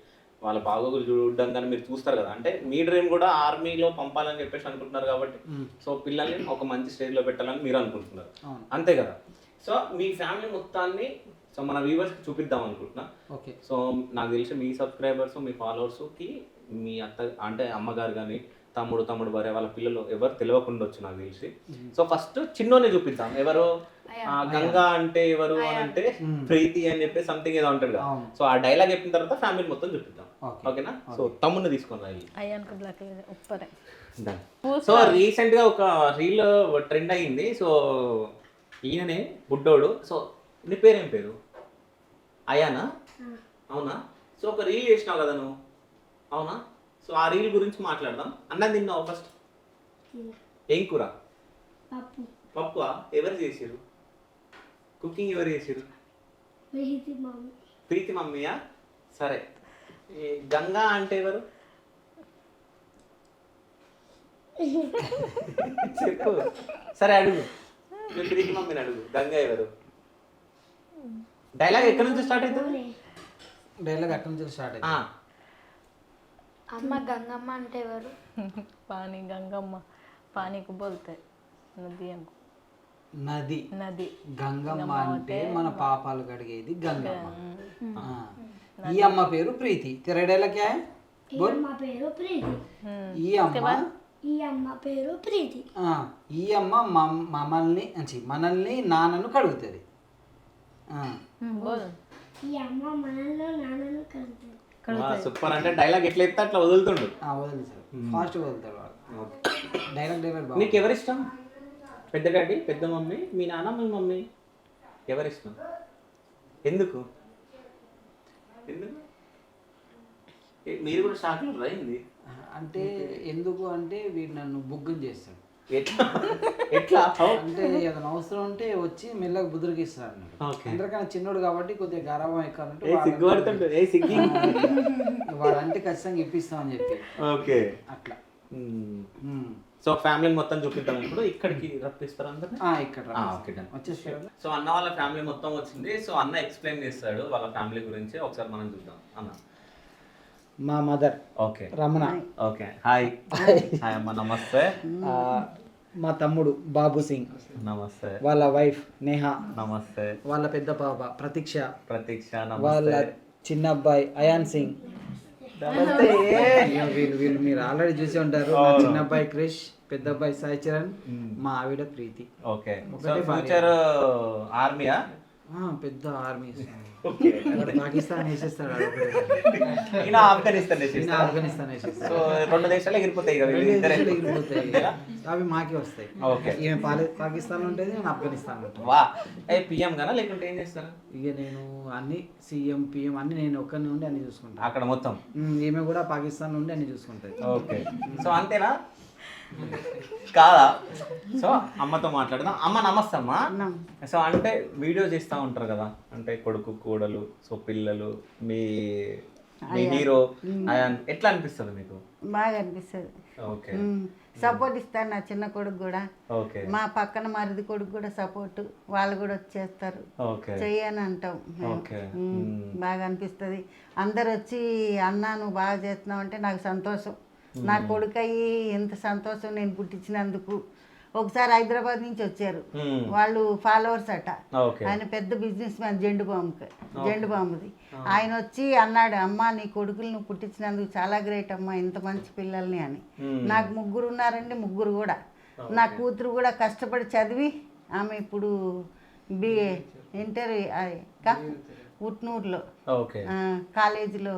వాళ్ళ బాగోగులు చూడడం కానీ మీరు చూస్తారు కదా. అంటే మీ డ్రీమ్ కూడా ఆర్మీలో పంపాలని చెప్పేసి అనుకుంటున్నారు కాబట్టి సో పిల్లల్ని ఒక మంచి స్టేజ్లో పెట్టాలని మీరు అనుకుంటున్నారు, అంతే కదా? సో మీ ఫ్యామిలీ మొత్తాన్ని సో మన వ్యూవర్స్కి చూపిద్దాం అనుకుంటున్నా. ఓకే. సో నాకు తెలిసి మీ సబ్స్క్రైబర్స్ మీ ఫాలోవర్స్కి మీ అంటే అమ్మగారు కానీ తమ్ముడు భార్య వాళ్ళ పిల్లలు ఎవరు తెలియకుండా వచ్చు నాకు తెలిసి. సో ఫస్ట్ చిన్నోనే చూపిద్దాం. ఎవరు? గంగా అంటే ఎవరు అని అంటే ప్రీతి అని చెప్పి సంథింగ్ ఏదో అంటాడు కదా. సో ఆ డైలాగ్ చెప్పిన తర్వాత ఫ్యామిలీ మొత్తం చూపిద్దాం, ఓకేనా? సో తమ్ముడిని తీసుకొని రాయి. సో రీసెంట్ గా ఒక రీల్ ట్రెండ్ అయ్యింది. సో ఈయననే బుడ్డోడు. సో నీ పేరేం పేరు? అయానా? అవునా? సో ఒక రీల్ చేసినావు కదా నువ్వు, అవునా? సో ఆ రీల్ గురించి మాట్లాడదాం. అన్నం తిన్నావు ఫస్ట్? ఏం కూర? పప్పు. ఎవరు చేసిరు కుకింగ్? ఎవరు చేసిరు? ప్రీతి మమ్మీయా? సరే. గంగా అంటే ఎవరు చెప్పు. సరే అడుగు, మీ ప్రీతి మమ్మీని అడుగు. గంగా ఎవరు? డైలాగ్ ఎక్కడి నుంచి స్టార్ట్ అవుతుంది? డైలాగ్ అక్కడి నుంచి స్టార్ట్ అవుతుంది. అమ్మ గంగమ్మ అంటే ఎవరు? पानी गंगम्मा पानी को बोलते नदी हमको. నది. नदी గంగమ్మ అంటే మన పాపాలు కడిగేది గంగమ్మ. ఈ అమ్మ పేరు ప్రీతి. తెరా డైలాగ్ క్యా హై? బోల్. అమ్మ పేరు ప్రీతి. ఈ అమ్మ పేరు ప్రీతి. ఈ అమ్మ మనల్ని నాన్నను కడుగుతుంది. बोल. ఈ అమ్మ మనల్ని నాన్నను కడుగుతుంది. సూపర్. అంటే డైలాగ్ ఎట్లా చెప్తే అట్లా వదులుతుండు. వదులుతాడు, ఫాస్ట్ వదులుతాడు వాడు. డైలాగ్ నీకు ఎవరిష్టం? పెద్ద డాడీ, పెద్ద మమ్మీ, మీ నాన్న, మీ మమ్మీ ఎవరిష్టం? ఎందుకు? మీరు కూడా షాక్ అయింది అంటే ఎందుకు అంటే వీడు నన్ను బుగ్గం చేస్తాడు. ఎట్లా ఎట్లా అంటే ఏదైనా అవసరం ఉంటే వచ్చి మెల్లగా బుద్ధికిస్తాడు అన్నాడు. ఓకే. అందరికన్నా చిన్నోడు కాబట్టి కొద్దిగా గారాబం ఎక్కాలంటే సిగ్గు పడుతుంటుంది సిగ్గి. వాడంటే ఖచ్చితంగా ఇప్పిస్తామని చెప్పి ఓకే. అట్లా. సో ఫ్యామిలీ మొత్తం చూపిద్దాం ఇప్పుడు. ఇక్కడికి రప్పిస్తారు అందరు. ఇక్కడ ఓకే డన్. వచ్చేసాడు. సో అన్న వాళ్ళ ఫ్యామిలీ మొత్తం వచ్చింది. సో అన్న ఎక్స్ప్లెయిన్ చేస్తాడు వాళ్ళ ఫ్యామిలీ గురించి. ఒకసారి మనం చూద్దాం అన్న. మా mother okay Ramana, okay hi hi అమ్మ నమస్తే. మా తమ్ముడు బాబు సింగ్, నమస్తే. వాళ్ళ వైఫ్ నేహా, నమస్తే. వాళ్ళ పెద్ద పాప ప్రతీక్ష, వాళ్ళ నమస్తే. చిన్న అబ్బాయి అయాన్ సింగ్. వీళ్ళు మీరు ఆల్రెడీ చూసి ఉంటారు. మా చిన్న అబ్బాయి క్రిష్, పెద్ద అబ్బాయి సాయి చరణ్, మా ఆవిడ ప్రీతి. ఓకే. సో ఫ్యూచర్ ఆర్మీయా? పెద్ద ఆర్మీ. ఓకే. పాకిస్తాన్ వేసేస్తాడు, ఈయన ఆఫ్ఘనిస్తాన్ ఆఫ్ఘనిస్తాన్ వేసేస్తాడు. సో 2 దేశాలు ఎగిరిపోతాయి ఇక వీళ్ళు ఇద్దరే. అవి మాకే వస్తాయి. ఓకే. ఈమె పాకిస్తాన్ ఉంటుంది, నేను ఆఫ్ఘనిస్తాన్ ఉంటాను. వా పిఎం గానా లేకుంటే ఏం చేస్తారు? ఇక నేను అన్ని సీఎం పిఎం అన్ని నేను ఒక్కరిని ఉండి అన్ని చూసుకుంటాను అక్కడ మొత్తం. ఈమె కూడా పాకిస్తాన్ నుండి అన్ని చూసుకుంటుంది. ఓకే. సో అంతేనా కాదా? సో అమ్మతో మాట్లాడదాం. అమ్మ నమస్తే అమ్మ. సో అంటే వీడియో చేస్తూ ఉంటారు కదా, అంటే కొడుకు కోడలు, సో పిల్లలు, మీ హీరో ఎట్లా అనిపిస్తుంది మీకు? బాగా అనిపిస్తుంది. ఓకే. సపోర్ట్ ఇస్తాను నా చిన్న కొడుకు కూడా. ఓకే. మా పక్కన మరిది కొడుకు కూడా సపోర్ట్, వాళ్ళు కూడా వచ్చేస్తారు. ఓకే. చెయ్యని అంటాం. ఓకే. బాగా అనిపిస్తుంది. అందరు వచ్చి అన్నా నువ్వు బాగా చేస్తున్నావు అంటే నాకు సంతోషం. నా కొడుకు అయ్యి ఎంత సంతోషం నేను పుట్టించినందుకు. ఒకసారి హైదరాబాద్ నుంచి వచ్చారు, వాళ్ళు ఫాలోవర్స్ అట. ఆయన పెద్ద బిజినెస్ మ్యాన్, జెండు బాంబుది. ఆయన వచ్చి అన్నాడు, అమ్మ నీ కొడుకులు నువ్వు పుట్టించినందుకు చాలా గ్రేట్ అమ్మా, ఇంత మంచి పిల్లల్ని అని. నాకు 3 ఉన్నారండి, 3 కూడా. నా కూతురు కూడా కష్టపడి చదివి ఆమె ఇప్పుడు ఇంటర్ ఉట్నూరులో కాలేజీలో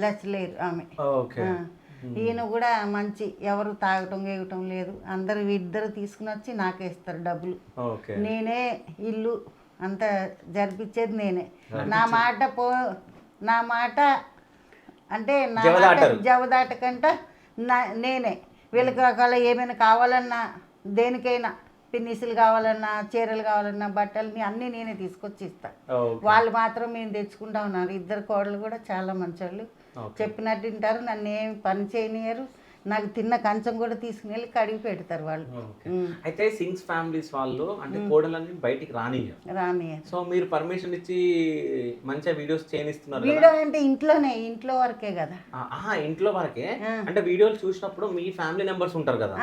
లెక్చరర్ ఆమె. ఈయన కూడా మంచి, ఎవరు తాగటం గేయటం లేదు. ఇద్దరు తీసుకుని వచ్చి నాకే ఇస్తారు డబ్బులు. నేనే ఇల్లు అంతా జరిపించేది నేనే. నా మాట అంటే జవదాటకంట నేనే. వీళ్ళకి ఒకవేళ ఏమైనా కావాలన్నా, దేనికైనా పిన్నిసులు కావాలన్నా, చీరలు కావాలన్నా, బట్టలని అన్నీ నేనే తీసుకొచ్చి ఇస్తాను. వాళ్ళు మాత్రం మేము తెచ్చుకుంటా ఉన్నారు. 2 కోడలు కూడా చాలా మంచోళ్ళు, చెప్పినట్టు వింటారు. నన్ను ఏమి పని చేయనియరు. నాకు తిన్న కంచం కూడా తీసుకుని వెళ్ళి కడిగి పెడతారు వాళ్ళు. అయితే సింగ్స్ ఫ్యామిలీస్ వాళ్ళు అంటే కోడలని బయటికి రానియరు. సో మీరు పర్మిషన్ ఇచ్చి మంచిగా వీడియోస్ చేయనిస్తున్నారు. వీడియో అంటే ఇంట్లో వరకే కదా. ఇంట్లో వరకే అంటే వీడియోలు చూసినప్పుడు మీ ఫ్యామిలీ మెంబర్స్ ఉంటారు కదా,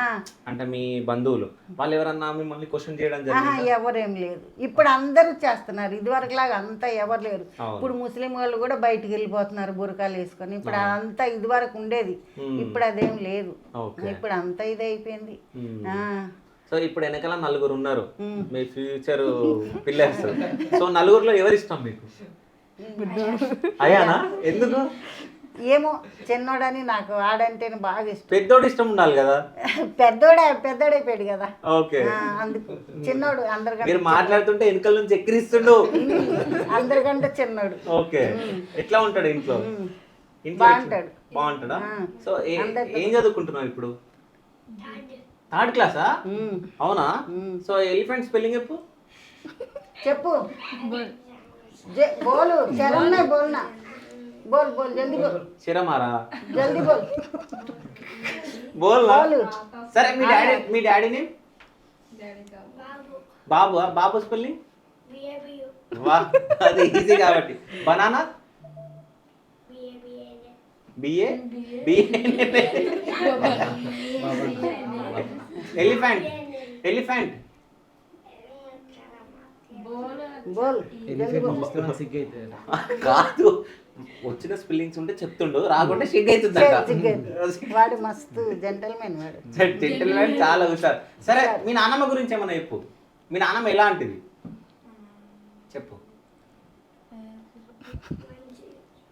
అంటే మీ బంధువులు, వాళ్ళు ఎవరన్నా మిమ్మల్ని క్వశ్చన్ చేయడం జరిగింది? ఎవరేం లేదు. ఇప్పుడు అందరూ చేస్తున్నారు. ఇదివరకు లాగా అంతా ఎవరు లేరు. ఇప్పుడు ముస్లిం వాళ్ళు కూడా బయటికి వెళ్ళిపోతున్నారు బురకాలు వేసుకొని. ఇప్పుడు అంతా ఇదివరకు ఉండేది, ఇప్పుడు అదేం లేదు. ఇప్పుడు అంతా ఇది అయిపోయింది. సో ఇప్పుడు వెనకాల 4 ఉన్నారు మీ ఫ్యూచర్ పిల్లర్స్. సో 4లో ఎవరు ఇష్టం మీకు? అయ్యానా? ఎందుకు? ఏమో చిన్నోడని నాకు ఆడంటేనే బాగా ఇష్టం. పెద్దోడు ఇష్టం ఉండాలి కదా. పెద్దోడైపోయాడు కదా. ఓకే. అందుకు చిన్నోడు అందరికంటే. మీరు మాట్లాడుతుంటే వెనకాల నుంచి ఎక్కిరిస్తుండు. అందరికంటే చిన్నోడు. ఓకే. ఎట్లా ఉంటాడు ఇంట్లో? బాగుంటాడా? సో ఏం చదువుకుంటున్నావు ఇప్పుడు? 3rd క్లాసా? అవునా? సో ఎలిఫెంట్ స్పెల్లింగ్ చెప్పు. బోలు చరణ్ బోల్నా, బోల్ బోల్ జల్దీ బోల్. చిరమారా జల్దీ బోల్. బోల్. సరే మీ డాడీ నేమ్? బాబు. బాబు స్పెల్లింగ్? వా, అది ఈజీ కాబట్టి. బనానా? బిఏ. ఎలిఫెంట్. కాదు, వచ్చిన స్పెల్లింగ్స్ ఉంటే చెప్తుండు, రాకుంటే షిగ్ అవుతుంది. వాడు మస్తు జెంటల్మెన్. చాలా హుషారు. సరే మీ నాన్నమ్మ గురించి ఏమన్నా చెప్పు. మీ నాన్నమ్మ ఎలాంటిది చెప్పు.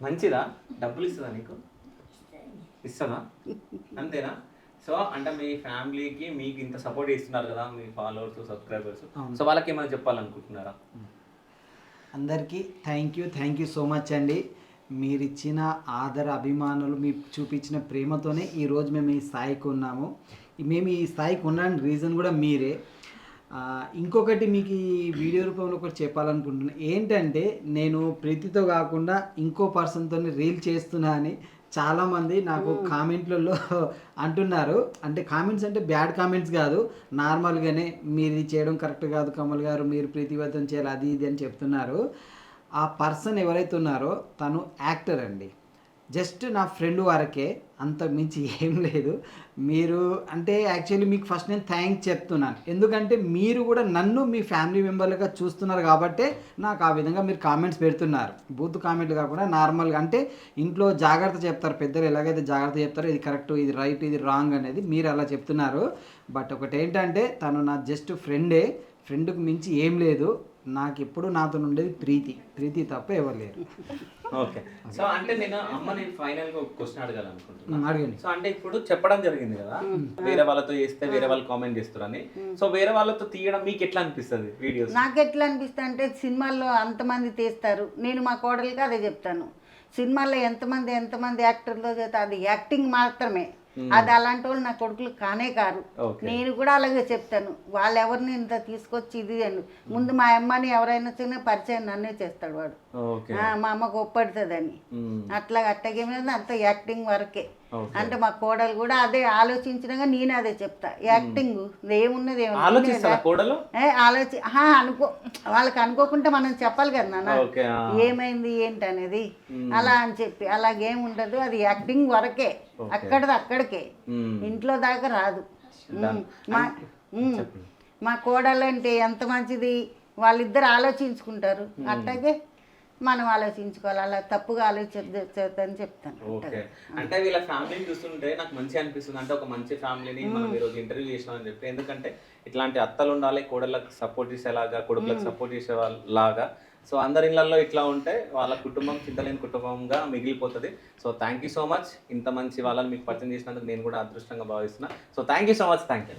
మంచిదా? డబ్బులు ఇస్తుందా నీకు? ఇస్తుందా? అంతేనా? సో అంటే మీ ఫ్యామిలీకి మీకు ఇంత సపోర్ట్ ఇస్తున్నారు కదా మీ ఫాలోవర్స్, సబ్స్క్రైబర్స్. సో వాళ్ళకి ఏమైనా చెప్పాలనుకుంటున్నారా? అందరికీ థ్యాంక్ యూ సో మచ్ అండి. మీరు ఇచ్చిన ఆదర అభిమానులు, మీరు చూపించిన ప్రేమతోనే ఈరోజు మేము ఈ స్థాయికి ఉన్నాము. మేము ఈ స్థాయికి ఉండడానికి రీజన్ కూడా మీరే. ఇంకొకటి మీకు ఈ వీడియో రూపంలో ఒకటి చెప్పాలనుకుంటున్నాను ఏంటంటే, నేను ప్రీతితో కాకుండా ఇంకో పర్సన్తో రీల్ చేస్తున్నా అని చాలామంది నాకు కామెంట్లలో అంటున్నారు. అంటే కామెంట్స్ అంటే బ్యాడ్ కామెంట్స్ కాదు, నార్మల్గానే మీరు ఇది చేయడం కరెక్ట్ కాదు కమల్ గారు, మీరు ప్రీతివతం చేయాలి అది ఇది అని చెప్తున్నారు. ఆ పర్సన్ ఎవరైతే ఉన్నారో తను యాక్టర్ అండి, జస్ట్ నా ఫ్రెండ్ వరకే, అంత మించి ఏం లేదు. మీరు అంటే యాక్చువల్లీ మీకు ఫస్ట్ నేను థ్యాంక్స్ చెప్తున్నాను, ఎందుకంటే మీరు కూడా నన్ను మీ ఫ్యామిలీ మెంబర్లుగా చూస్తున్నారు కాబట్టే నాకు ఆ విధంగా మీరు కామెంట్స్ పెడుతున్నారు. బూత్ కామెంట్లు కాకుండా నార్మల్గా, అంటే ఇంట్లో జాగ్రత్త చెప్తారు పెద్దలు, ఎలాగైతే జాగ్రత్త చెప్తారో ఇది కరెక్ట్ ఇది రైట్ ఇది రాంగ్ అనేది మీరు అలా చెప్తున్నారు. బట్ ఒకటి ఏంటంటే తను నా జస్ట్ ఫ్రెండే, ఫ్రెండ్కి మించి ఏం లేదు. నాకు ఎప్పుడు నాతో ఉండేది ప్రీతి తప్ప ఎవరు లేరు. ఓకే, సో అంటే నేను అమ్మని ఫైనల్ గా ఒక క్వశ్చన్ అడగాలనుకుంటున్నాను. అడగండి. సో అంటే ఇప్పుడు చెప్పడం జరిగింది కదా, వేరే వాళ్ళతో చేస్తే వేరే వాళ్ళు కామెంట్ చేస్తారని. సో వేరే వాళ్ళతో తీయడం మీకు ఎట్లా అనిపిస్తుంది వీడియోస్? నాకు ఎట్లా అనిపిస్తుంది అంటే, సినిమాల్లో అంతమంది తీస్తారు, నేను మా కోడలికి అదే చెప్తాను, సినిమాల్లో ఎంతమంది యాక్టర్లో చేస్తే అది యాక్టింగ్ మాత్రమే, అది అలాంటి వాళ్ళు నా కొడుకులు కానే కారు. నేను కూడా అలాగే చెప్తాను, వాళ్ళు ఎవరిని ఇంత తీసుకొచ్చి ఇది అని ముందు మా అమ్మని ఎవరైనా చిన్న పరిచయం నన్నే చేస్తాడు వాడు, మా అమ్మకు ఒప్పడుతుందని. అట్టగే మీద అంత యాక్టింగ్ వరకే. అంటే మా కోడలు కూడా అదే ఆలోచించినాగా నేను అదే చెప్తా, యాక్టింగ్ ఏమున్నది అనుకో, వాళ్ళకి అనుకోకుండా మనం చెప్పాలి కదా నాన్న ఏమైంది ఏంటి అనేది, అలా అని చెప్పి అలాగేం ఉండదు, అది యాక్టింగ్ వరకే, అక్కడిది అక్కడికే, ఇంట్లో దాకా రాదు. మా కోడలు అంటే ఎంత మంచిది, వాళ్ళిద్దరు ఆలోచించుకుంటారు, అట్లాగే మనం ఆలోచించుకోవాలి, అలా తప్పుగా ఆలోచించని చెప్తాను. ఓకే, అంటే వీళ్ళ ఫ్యామిలీని చూస్తుంటే నాకు మంచిగా అనిపిస్తుంది. అంటే ఒక మంచి ఫ్యామిలీని మనం ఈరోజు ఇంటర్వ్యూ చేసినామని చెప్పి, ఎందుకంటే ఇట్లాంటి అత్తలు ఉండాలి, కోడళ్ళకి సపోర్ట్ చేసేలాగా, కొడుకులకు సపోర్ట్ చేసే వాళ్ళలాగా. సో అందరి ఇళ్లలో ఇట్లా ఉంటే వాళ్ళ కుటుంబం చింతలేని కుటుంబంగా మిగిలిపోతుంది. So thank you so much, ఇంత మంచి వాళ్ళని మీకు పరిచయం చేసినందుకు నేను కూడా అదృష్టంగా భావిస్తున్నా. So thank you so much. Thank you.